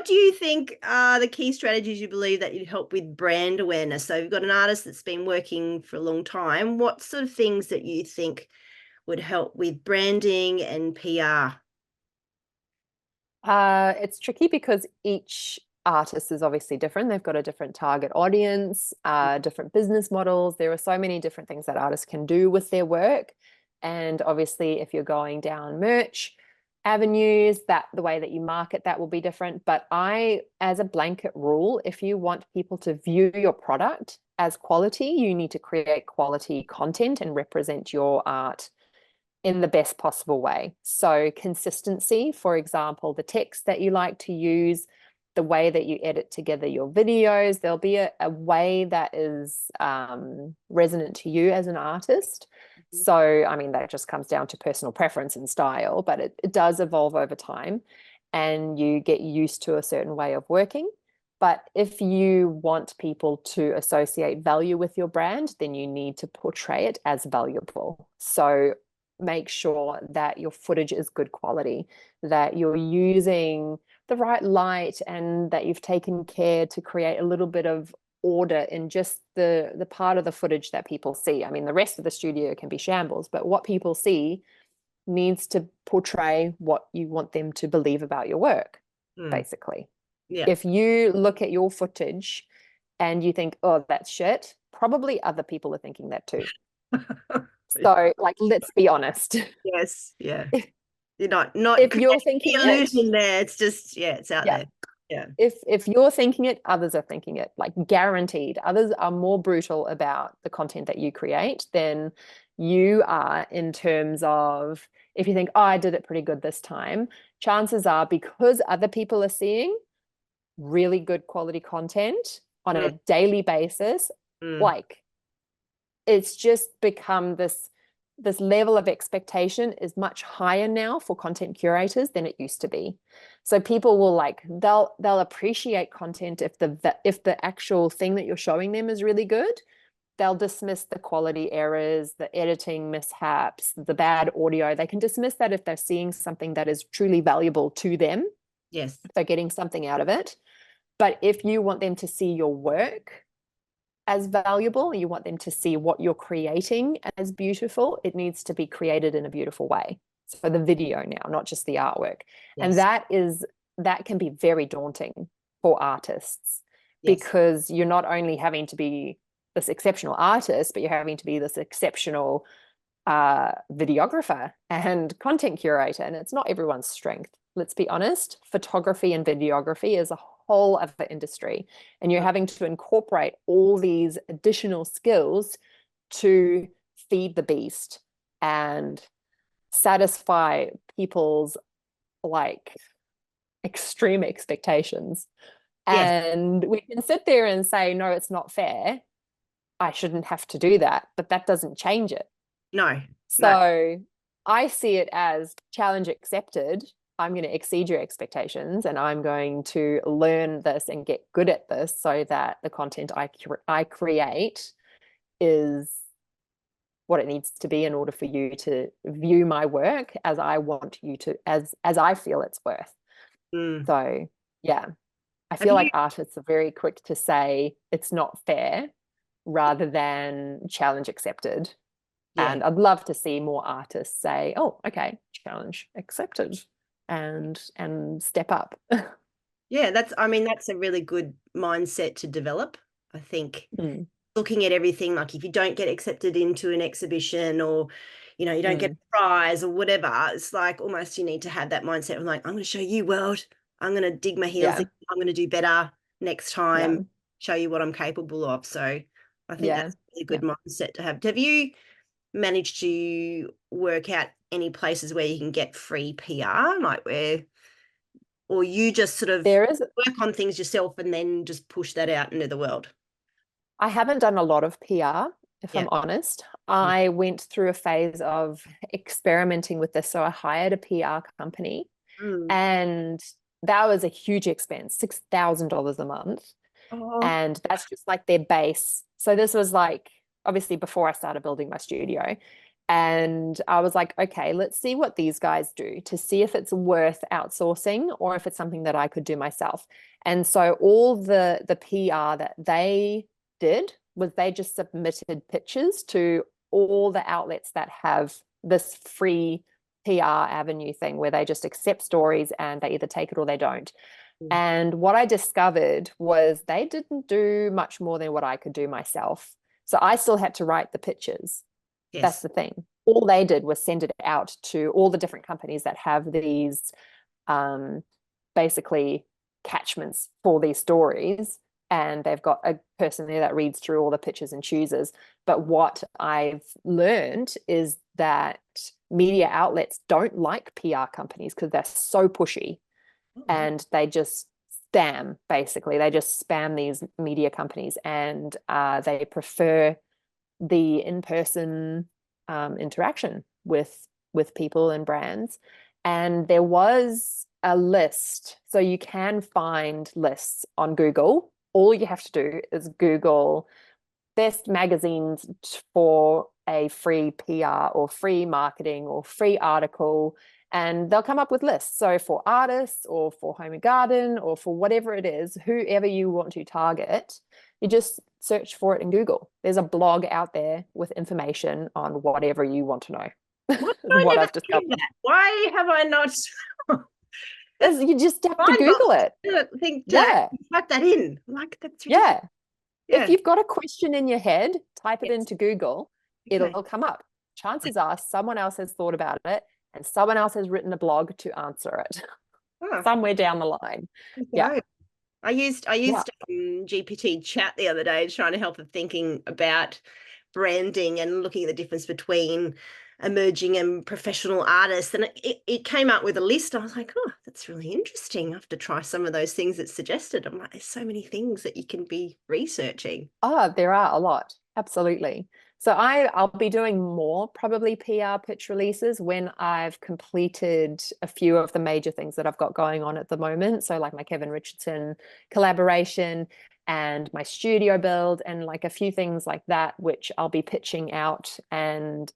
Speaker 1: do you think are the key strategies you believe that you'd help with brand awareness? So you've got an artist that's been working for a long time. What sort of things that you think would help with branding and PR?
Speaker 2: It's tricky because each artists is obviously different. They've got a different target audience, different business models. There are so many different things that artists can do with their work. And obviously, if you're going down merch avenues, that the way that you market that will be different. But I, as a blanket rule, if you want people to view your product as quality, you need to create quality content and represent your art in the best possible way. So consistency, for example, the text that you like to use, the way that you edit together your videos, there'll be a way that is resonant to you as an artist. So, I mean, that just comes down to personal preference and style, but it does evolve over time and you get used to a certain way of working. But if you want people to associate value with your brand, then you need to portray it as valuable. So make sure that your footage is good quality, that you're using the right light, and that you've taken care to create a little bit of order in just the part of the footage that people see. I mean, the rest of the studio can be shambles, but what people see needs to portray what you want them to believe about your work, basically.
Speaker 1: Yeah.
Speaker 2: If you look at your footage and you think, oh, that's shit, probably other people are thinking that too. So, like, let's be honest.
Speaker 1: Yes. Yeah. You're not
Speaker 2: if you're thinking
Speaker 1: the illusion there. It's just, yeah, it's out there. Yeah.
Speaker 2: If you're thinking it, others are thinking it, like guaranteed. Others are more brutal about the content that you create than you are in terms of, if you think, oh, I did it pretty good this time, chances are, because other people are seeing really good quality content on a daily basis, like, it's just become this level of expectation is much higher now for content curators than it used to be. So people will, like, they'll appreciate content if the actual thing that you're showing them is really good. They'll dismiss the quality errors, the editing mishaps, the bad audio. They can dismiss that if they're seeing something that is truly valuable to them.
Speaker 1: Yes.
Speaker 2: If they're getting something out of it. But if you want them to see your work as valuable, you want them to see what you're creating as beautiful, it needs to be created in a beautiful way. So the video now, not just the artwork. Yes. And that can be very daunting for artists, because you're not only having to be this exceptional artist, but you're having to be this exceptional videographer and content curator. And it's not everyone's strength. Let's be honest, photography and videography is a whole other industry, and you're having to incorporate all these additional skills to feed the beast and satisfy people's, like, extreme expectations. And we can sit there and say, no, it's not fair, I shouldn't have to do that, but that doesn't change it.
Speaker 1: No.
Speaker 2: So I see it as challenge accepted. I'm going to exceed your expectations, and I'm going to learn this and get good at this so that the content I create is what it needs to be in order for you to view my work as I want you to, as I feel it's worth. So yeah, I feel like artists are very quick to say it's not fair rather than challenge accepted. And I'd love to see more artists say, oh, okay, challenge accepted, and step up.
Speaker 1: Yeah, that's a really good mindset to develop. I think looking at everything, like, if you don't get accepted into an exhibition, or, you know, you don't get a prize or whatever, it's like almost you need to have that mindset of, like, I'm going to show you, world, I'm going to dig my heels in, I'm going to do better next time, show you what I'm capable of. So I think that's a really good mindset to have. Have you managed to work out any places where you can get free PR, like where, or you just sort of work on things yourself and then just push that out into the world?
Speaker 2: I haven't done a lot of PR, if I'm honest. I went through a phase of experimenting with this. So I hired a PR company, and that was a huge expense, $6,000 a month. And that's just like their base. So this was, like, obviously before I started building my studio. And I was like, okay, let's see what these guys do to see if it's worth outsourcing or if it's something that I could do myself. And so all the PR that they did was they just submitted pictures to all the outlets that have this free PR avenue thing, where they just accept stories and they either take it or they don't.
Speaker 1: Mm.
Speaker 2: And what I discovered was they didn't do much more than what I could do myself. So I still had to write the pitches. That's
Speaker 1: Yes.
Speaker 2: the thing. All they did was send it out to all the different companies that have these um, basically catchments for these stories. And they've got a person there that reads through all the pitches and chooses. But what I've learned is that media outlets don't like PR companies because they're so pushy
Speaker 1: Oh, wow.
Speaker 2: and they just spam, basically. They just spam these media companies and they prefer the in-person interaction with people and brands. And there was a list, so you can find lists on Google. All you have to do is Google best magazines for a free PR or free marketing or free article, and they'll come up with lists. So for artists or for home and garden or for whatever it is, whoever you want to target, you just search for it in Google. There's a blog out there with information on whatever you want to know.
Speaker 1: Why did I
Speaker 2: What
Speaker 1: never
Speaker 2: I've
Speaker 1: think of
Speaker 2: discovered
Speaker 1: that? Why have I not? That's
Speaker 2: is you just have to Google
Speaker 1: mind-boggling
Speaker 2: it.
Speaker 1: to think to
Speaker 2: Yeah,
Speaker 1: actually type that in. Like, that's ridiculous.
Speaker 2: yeah. If
Speaker 1: Yeah.
Speaker 2: you've got a question in your head, type it
Speaker 1: Yes.
Speaker 2: into Google,
Speaker 1: Okay.
Speaker 2: it'll come up. Chances are someone else has thought about it and someone else has written a blog to answer it
Speaker 1: Oh,
Speaker 2: somewhere down the line. Yeah.
Speaker 1: okay. I
Speaker 2: Yeah.
Speaker 1: used GPT chat the other day trying to help with thinking about branding and looking at the difference between emerging and professional artists. And it came up with a list. I was like, oh, that's really interesting. I have to try some of those things it suggested. I'm like, there's so many things that you can be researching.
Speaker 2: Oh, there are a lot. Absolutely. So I'll be doing more probably PR pitch releases when I've completed a few of the major things that I've got going on at the moment. So like my Kevin Richardson collaboration and my studio build and like a few things like that, which I'll be pitching out. And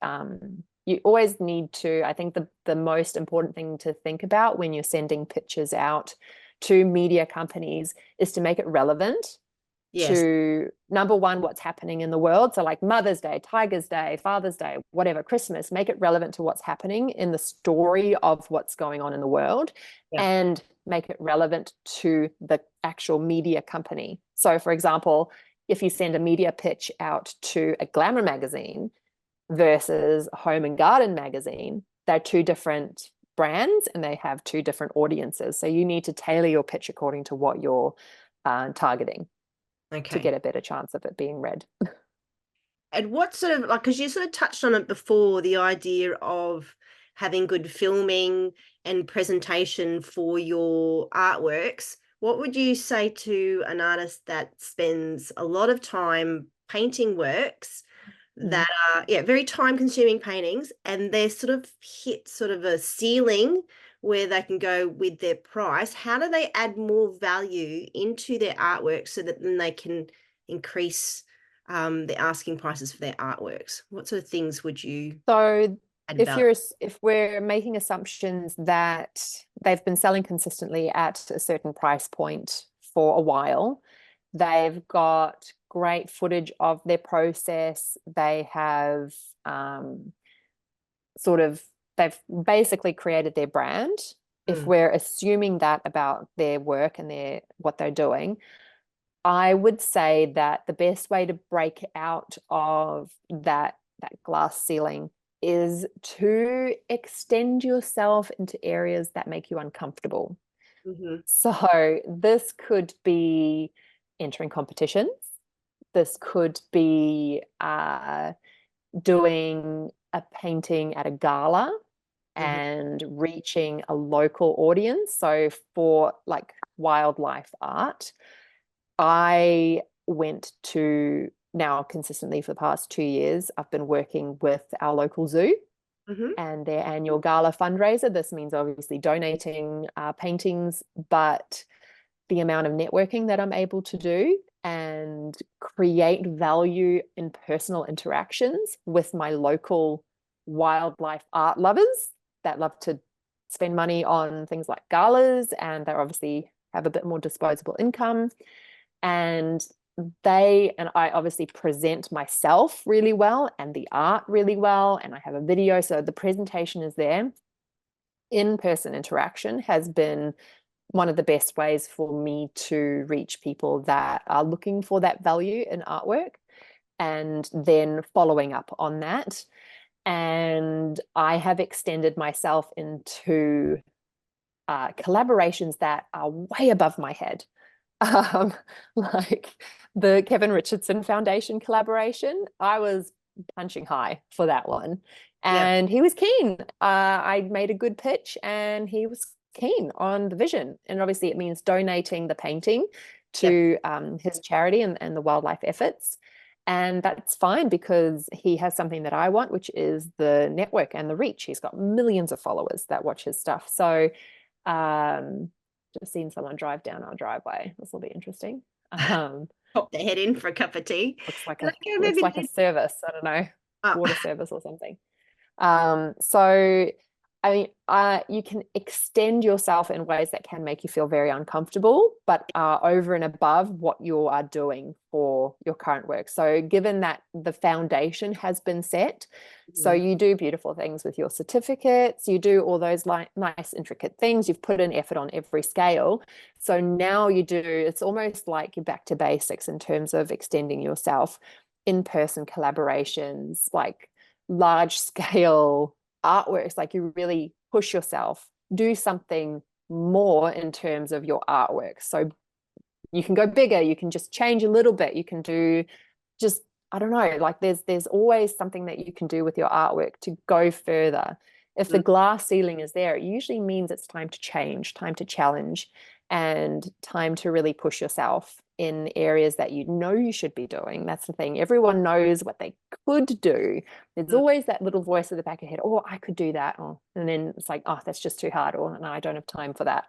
Speaker 2: you always need to, I think the most important thing to think about when you're sending pitches out to media companies is to make it relevant
Speaker 1: Yes.
Speaker 2: to number one, what's happening in the world. So, like Mother's Day, Tiger's Day, Father's Day, whatever, Christmas, make it relevant to what's happening in the story of what's going on in the world
Speaker 1: Yeah.
Speaker 2: and make it relevant to the actual media company. So, for example, if you send a media pitch out to a glamour magazine versus a home and garden magazine, they're two different brands and they have two different audiences. So, you need to tailor your pitch according to what you're targeting to
Speaker 1: Okay.
Speaker 2: get a better chance of it being read.
Speaker 1: And what sort of like, because you sort of touched on it before, the idea of having good filming and presentation for your artworks, what would you say to an artist that spends a lot of time painting works
Speaker 2: Mm.
Speaker 1: that are, yeah, very time consuming paintings, and they're sort of hit sort of a ceiling where they can go with their price? How do they add more value into their artwork so that then they can increase the asking prices for their artworks? What sort of things would you
Speaker 2: So
Speaker 1: add
Speaker 2: if
Speaker 1: value?
Speaker 2: if we're making assumptions that they've been selling consistently at a certain price point for a while, they've got great footage of their process, they have sort of they've basically created their brand. If
Speaker 1: Mm,
Speaker 2: we're assuming that about their work and their what they're doing, I would say that the best way to break out of that glass ceiling is to extend yourself into areas that make you uncomfortable.
Speaker 1: mhm,
Speaker 2: So this could be entering competitions. This could be doing a painting at a gala
Speaker 1: mhm,
Speaker 2: and reaching a local audience. So for like wildlife art, I went to now consistently for the past 2 years, I've been working with our local zoo
Speaker 1: mhm.
Speaker 2: and their annual gala fundraiser. This means obviously donating paintings, but the amount of networking that I'm able to do and create value in personal interactions with my local wildlife art lovers that love to spend money on things like galas and they obviously have a bit more disposable income and I obviously present myself really well and the art really well and I have a video so the presentation is there. In-person interaction has been one of the best ways for me to reach people that are looking for that value in artwork, and then following up on that. And I have extended myself into collaborations that are way above my head. Um, like the Kevin Richardson Foundation collaboration, I was punching high for that one.
Speaker 1: Yeah.
Speaker 2: And he was keen. I made a good pitch and he was keen on the vision. And obviously it means donating the painting
Speaker 1: Yep.
Speaker 2: to his charity and the wildlife efforts. And that's fine because he has something that I want, which is the network and the reach. He's got millions of followers that watch his stuff. So just seen someone drive down our driveway. This will be interesting.
Speaker 1: Pop their head in for a cup of tea.
Speaker 2: Looks like
Speaker 1: Like,
Speaker 2: a
Speaker 1: "Yeah,
Speaker 2: looks
Speaker 1: maybe
Speaker 2: like a service. I don't know,
Speaker 1: oh,
Speaker 2: water service or something. So I mean, you can extend yourself in ways that can make you feel very uncomfortable, but are over and above what you are doing for your current work. So given that the foundation has been set, so you do beautiful things with your certificates, you do all those nice, intricate things, you've put in effort on every scale. So now it's almost like you're back to basics in terms of extending yourself, in-person collaborations, like large scale artworks, like you really push yourself, do something more in terms of your artwork. So you can go bigger, you can just change a little bit, you can do just, I don't know, like there's always something that you can do with your artwork to go further. If the glass ceiling is there, it usually means it's time to change, time to challenge, and time to really push yourself in areas that you know you should be doing. That's the thing. Everyone knows what they could do. There's always that little voice at the back of your head, oh, I could do that. Oh, and then it's like, oh, that's just too hard. Or no, I don't have time for that.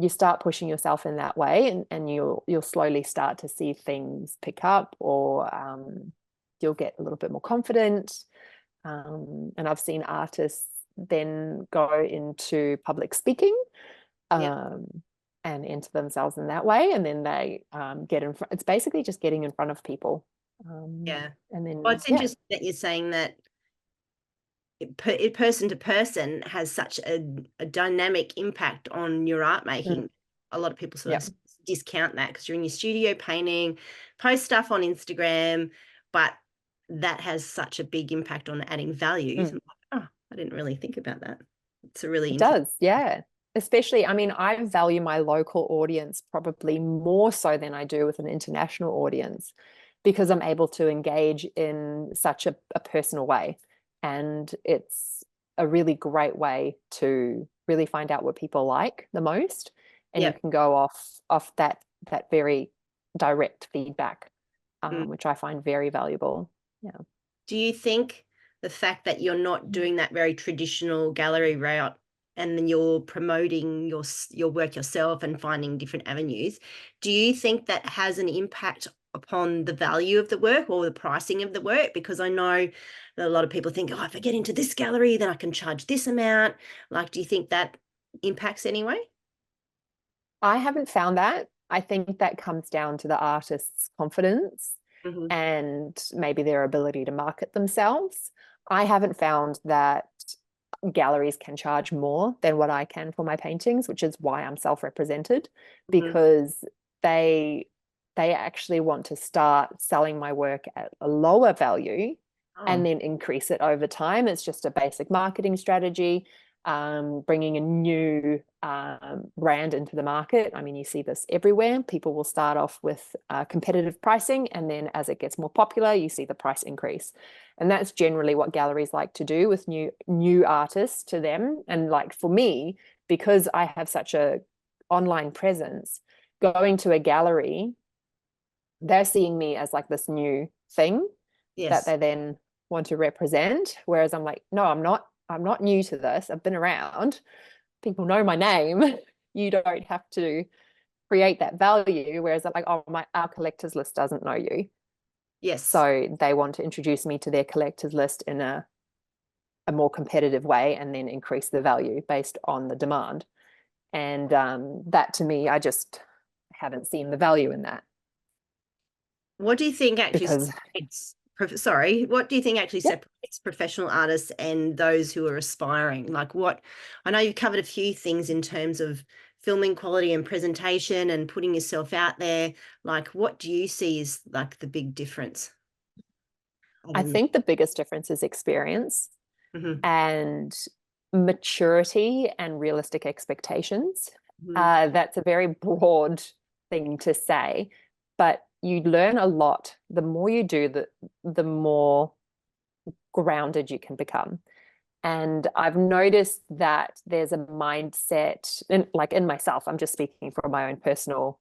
Speaker 2: You start pushing yourself in that way, and you'll slowly start to see things pick up, or you'll get a little bit more confident. And I've seen artists then go into public speaking, and enter themselves in that way, and then they get in front. It's basically just getting in front of people.
Speaker 1: yeah.
Speaker 2: And then
Speaker 1: Well, it's interesting that you're saying that person to person has such a dynamic impact on your art making. A lot of people sort of discount that because you're in your studio painting, post stuff on Instagram, but that has such a big impact on adding values. I'm like, oh, I didn't really think about that. It's a really
Speaker 2: It
Speaker 1: interesting.
Speaker 2: does, yeah. Especially, I mean, I value my local audience probably more so than I do with an international audience, because I'm able to engage in such a personal way. And it's a really great way to really find out what people like the most. And you can go off that very direct feedback, which I find very valuable. Yeah.
Speaker 1: Do you think the fact that you're not doing that very traditional gallery route, and then you're promoting your work yourself and finding different avenues, do you think that has an impact upon the value of the work or the pricing of the work? Because I know that a lot of people think, oh, if I get into this gallery, then I can charge this amount. Like, do you think that impacts anyway?
Speaker 2: I haven't found that. I think that comes down to the artist's confidence and maybe their ability to market themselves. I haven't found that galleries can charge more than what I can for my paintings, which is why I'm self-represented, because they actually want to start selling my work at a lower value and then increase it over time. It's just a basic marketing strategy, bringing a new brand into the market. I mean, you see this everywhere. People will start off with competitive pricing, and then as it gets more popular, you see the price increase. And that's generally what galleries like to do with new artists to them. And like for me, because I have such a online presence, going to a gallery, they're seeing me as like this new thing that they then want to represent. Whereas I'm like, no, I'm not new to this. I've been around. People know my name. You don't have to create that value. Whereas I'm like, oh, our collectors list doesn't know you.
Speaker 1: Yes.
Speaker 2: So they want to introduce me to their collectors list in a more competitive way, and then increase the value based on the demand. And that, to me, I just haven't seen the value in that.
Speaker 1: What do you think actually
Speaker 2: Because
Speaker 1: separates sorry, what do you think actually
Speaker 2: Yep.
Speaker 1: separates professional artists and those who are aspiring? Like what, I know you've covered a few things in terms of filming quality and presentation and putting yourself out there. Like what do you see is like the big difference?
Speaker 2: I
Speaker 1: Other than,
Speaker 2: think the biggest difference is experience
Speaker 1: Mhm,
Speaker 2: and maturity and realistic expectations.
Speaker 1: mhm,
Speaker 2: That's a very broad thing to say, but you learn a lot. The more you do, the more grounded you can become. And I've noticed that there's a mindset, like in myself, I'm just speaking from my own personal,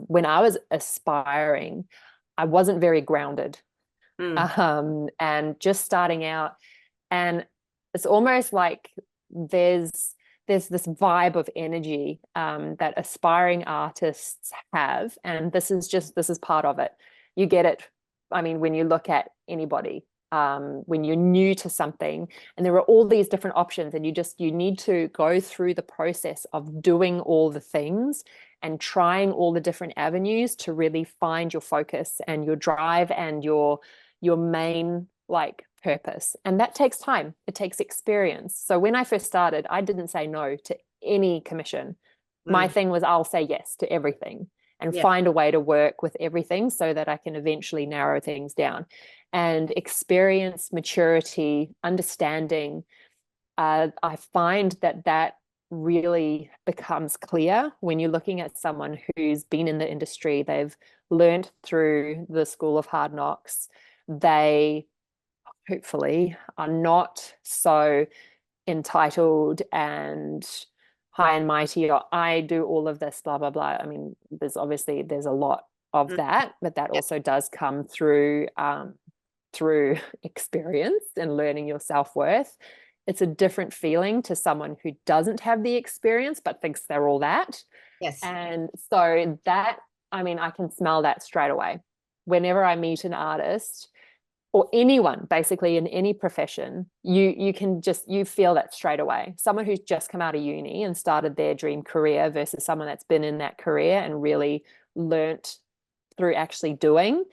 Speaker 2: when I was aspiring, I wasn't very grounded,
Speaker 1: mm,
Speaker 2: and just starting out. And it's almost like there's there's this vibe of energy that aspiring artists have, and this is part of it. You get it. I mean, when you look at anybody, when you're new to something, and there are all these different options, and you need to go through the process of doing all the things and trying all the different avenues to really find your focus and your drive and your main like purpose. And that takes time. It takes experience. So when I first started, I didn't say no to any commission. My
Speaker 1: mm,
Speaker 2: thing was I'll say yes to everything and
Speaker 1: yeah,
Speaker 2: find a way to work with everything so that I can eventually narrow things down. And experience, maturity, understanding, I find that really becomes clear when you're looking at someone who's been in the industry. They've learned through the school of hard knocks. They hopefully are not so entitled and high and mighty, or I do all of this, blah blah blah. I mean, there's a lot of
Speaker 1: mm,
Speaker 2: that, but that
Speaker 1: yeah,
Speaker 2: also does come through experience and learning your self-worth. It's a different feeling to someone who doesn't have the experience but thinks they're all that.
Speaker 1: yes,
Speaker 2: And so that, I mean, I can smell that straight away. Whenever I meet an artist or anyone basically in any profession, you can just you feel that straight away. Someone who's just come out of uni and started their dream career versus someone that's been in that career and really learnt through actually doing,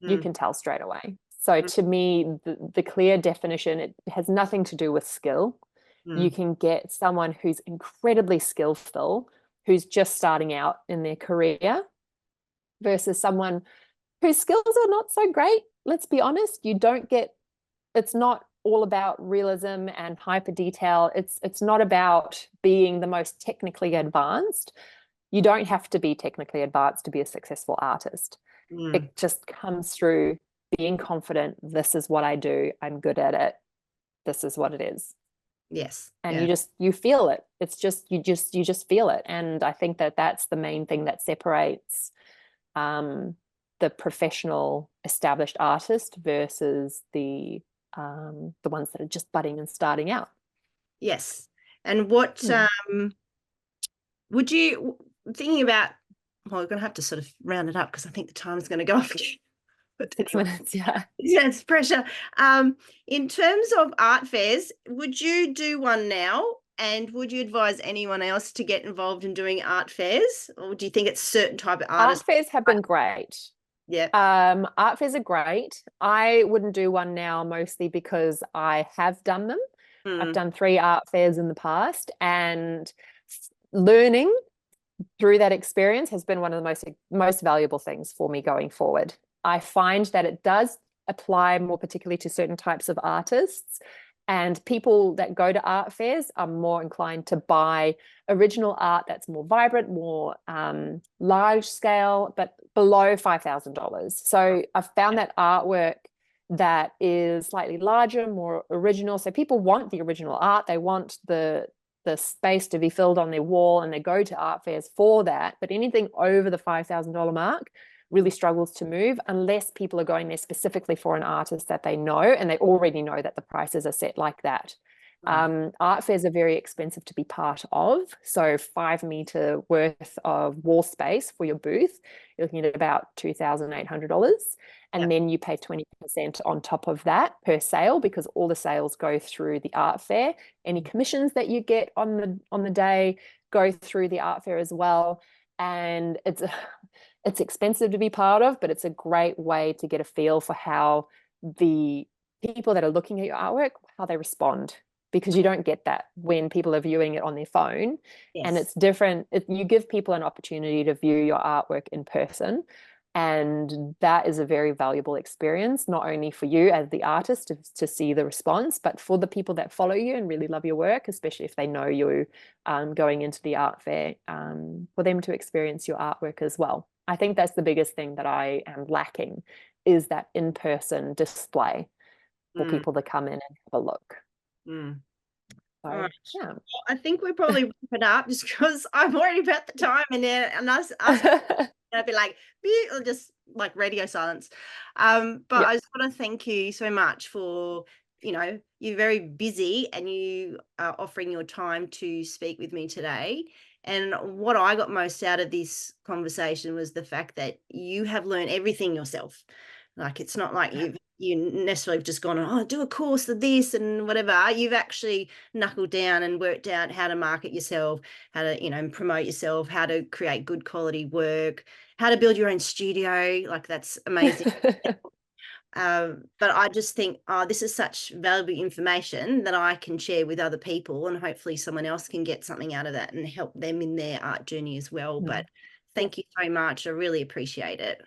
Speaker 2: you
Speaker 1: mm,
Speaker 2: can tell straight away. So
Speaker 1: mm,
Speaker 2: to me, the clear definition, it has nothing to do with skill. You
Speaker 1: mm,
Speaker 2: can get someone who's incredibly skillful, who's just starting out in their career, versus someone whose skills are not so great. Let's be honest. You don't get, it's not all about realism and hyper detail. It's not about being the most technically advanced. You don't have to be technically advanced to be a successful artist.
Speaker 1: mm,
Speaker 2: It just comes through being confident. This is what I do. I'm good at it. This is what it is.
Speaker 1: yes,
Speaker 2: And
Speaker 1: yeah,
Speaker 2: you feel it. It's just you just feel it. And I think that that's the main thing that separates um, the professional established artist versus the ones that are just budding and starting out.
Speaker 1: yes. And what
Speaker 2: Hmm.
Speaker 1: would you thinking about? Well, we're going to have to sort of round it up because I think the time is going to go off. But
Speaker 2: 6 minutes, yeah.
Speaker 1: yeah, it's pressure. In terms of art fairs, would you do one now? And would you advise anyone else to get involved in doing art fairs? Or do you think it's a certain type of
Speaker 2: Art
Speaker 1: artist?
Speaker 2: fairs have been great.
Speaker 1: Yeah.
Speaker 2: Art fairs are great. I wouldn't do one now mostly because I have done them. I've
Speaker 1: Mm,
Speaker 2: done 3 art fairs in the past, and learning through that experience has been one of the most valuable things for me going forward. I find that it does apply more particularly to certain types of artists, and people that go to art fairs are more inclined to buy original art that's more vibrant, more large scale, but below $5,000. So I've found
Speaker 1: yeah.
Speaker 2: that artwork that is slightly larger, more original. So people want the original art. They want the space to be filled on their wall, and they go to art fairs for that. But anything over the $5,000 mark really struggles to move unless people are going there specifically for an artist that they know and they already know that the prices are set like that.
Speaker 1: Right.
Speaker 2: Art fairs are very expensive to be part of. So 5 meter worth of wall space for your booth, you're looking at about $2,800.
Speaker 1: Yeah.
Speaker 2: And then you pay 20% on top of that per sale because all the sales go through the art fair. Any commissions that you get on the day go through the art fair as well. And it's expensive to be part of, but it's a great way to get a feel for how the people that are looking at your artwork, how they respond, because you don't get that when people are viewing it on their phone. And
Speaker 1: Yes.
Speaker 2: it's different. You give people an opportunity to view your artwork in person. And that is a very valuable experience, not only for you as the artist to see the response, but for the people that follow you and really love your work, especially if they know you going into the art fair, for them to experience your artwork as well. I think that's the biggest thing that I am lacking, is that in-person display for
Speaker 1: Mm,
Speaker 2: people to come in and have a look.
Speaker 1: mm. All
Speaker 2: So
Speaker 1: right.
Speaker 2: yeah.
Speaker 1: Well, I think we probably wrap it up just because I'm worried about the time, and then and us I'd be like, "Beep," or just like radio silence. But
Speaker 2: Yeah.
Speaker 1: I just want to thank you so much for, you're very busy and you are offering your time to speak with me today. And what I got most out of this conversation was the fact that you have learned everything yourself. Like it's not like you necessarily have just gone, oh, do a course of this and whatever. You've actually knuckled down and worked out how to market yourself, how to, promote yourself, how to create good quality work, how to build your own studio. Like that's amazing. But I just think, oh, this is such valuable information that I can share with other people, and hopefully someone else can get something out of that and help them in their art journey as well. But
Speaker 2: Yeah.
Speaker 1: thank you so much. I really appreciate it.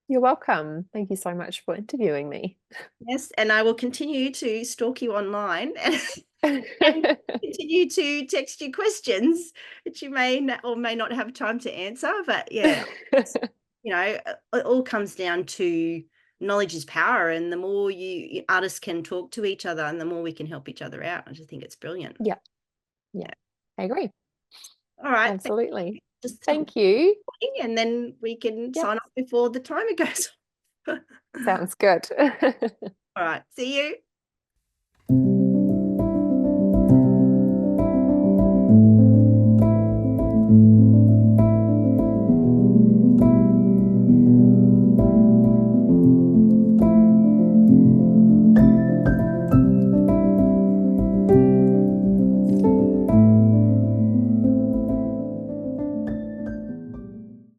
Speaker 2: You're welcome. Thank you so much for interviewing me.
Speaker 1: Yes, and I will continue to stalk you online and continue to text you questions that you may or may not have time to answer. But yeah, it all comes down to knowledge is power, and the more artists can talk to each other, and the more we can help each other out. I just think it's brilliant.
Speaker 2: Yeah. Yeah. I agree.
Speaker 1: All right,
Speaker 2: Absolutely.
Speaker 1: just stop
Speaker 2: Thank you.
Speaker 1: recording, and then we can
Speaker 2: Yep.
Speaker 1: sign off before the timer goes.
Speaker 2: Sounds good.
Speaker 1: All right, see you.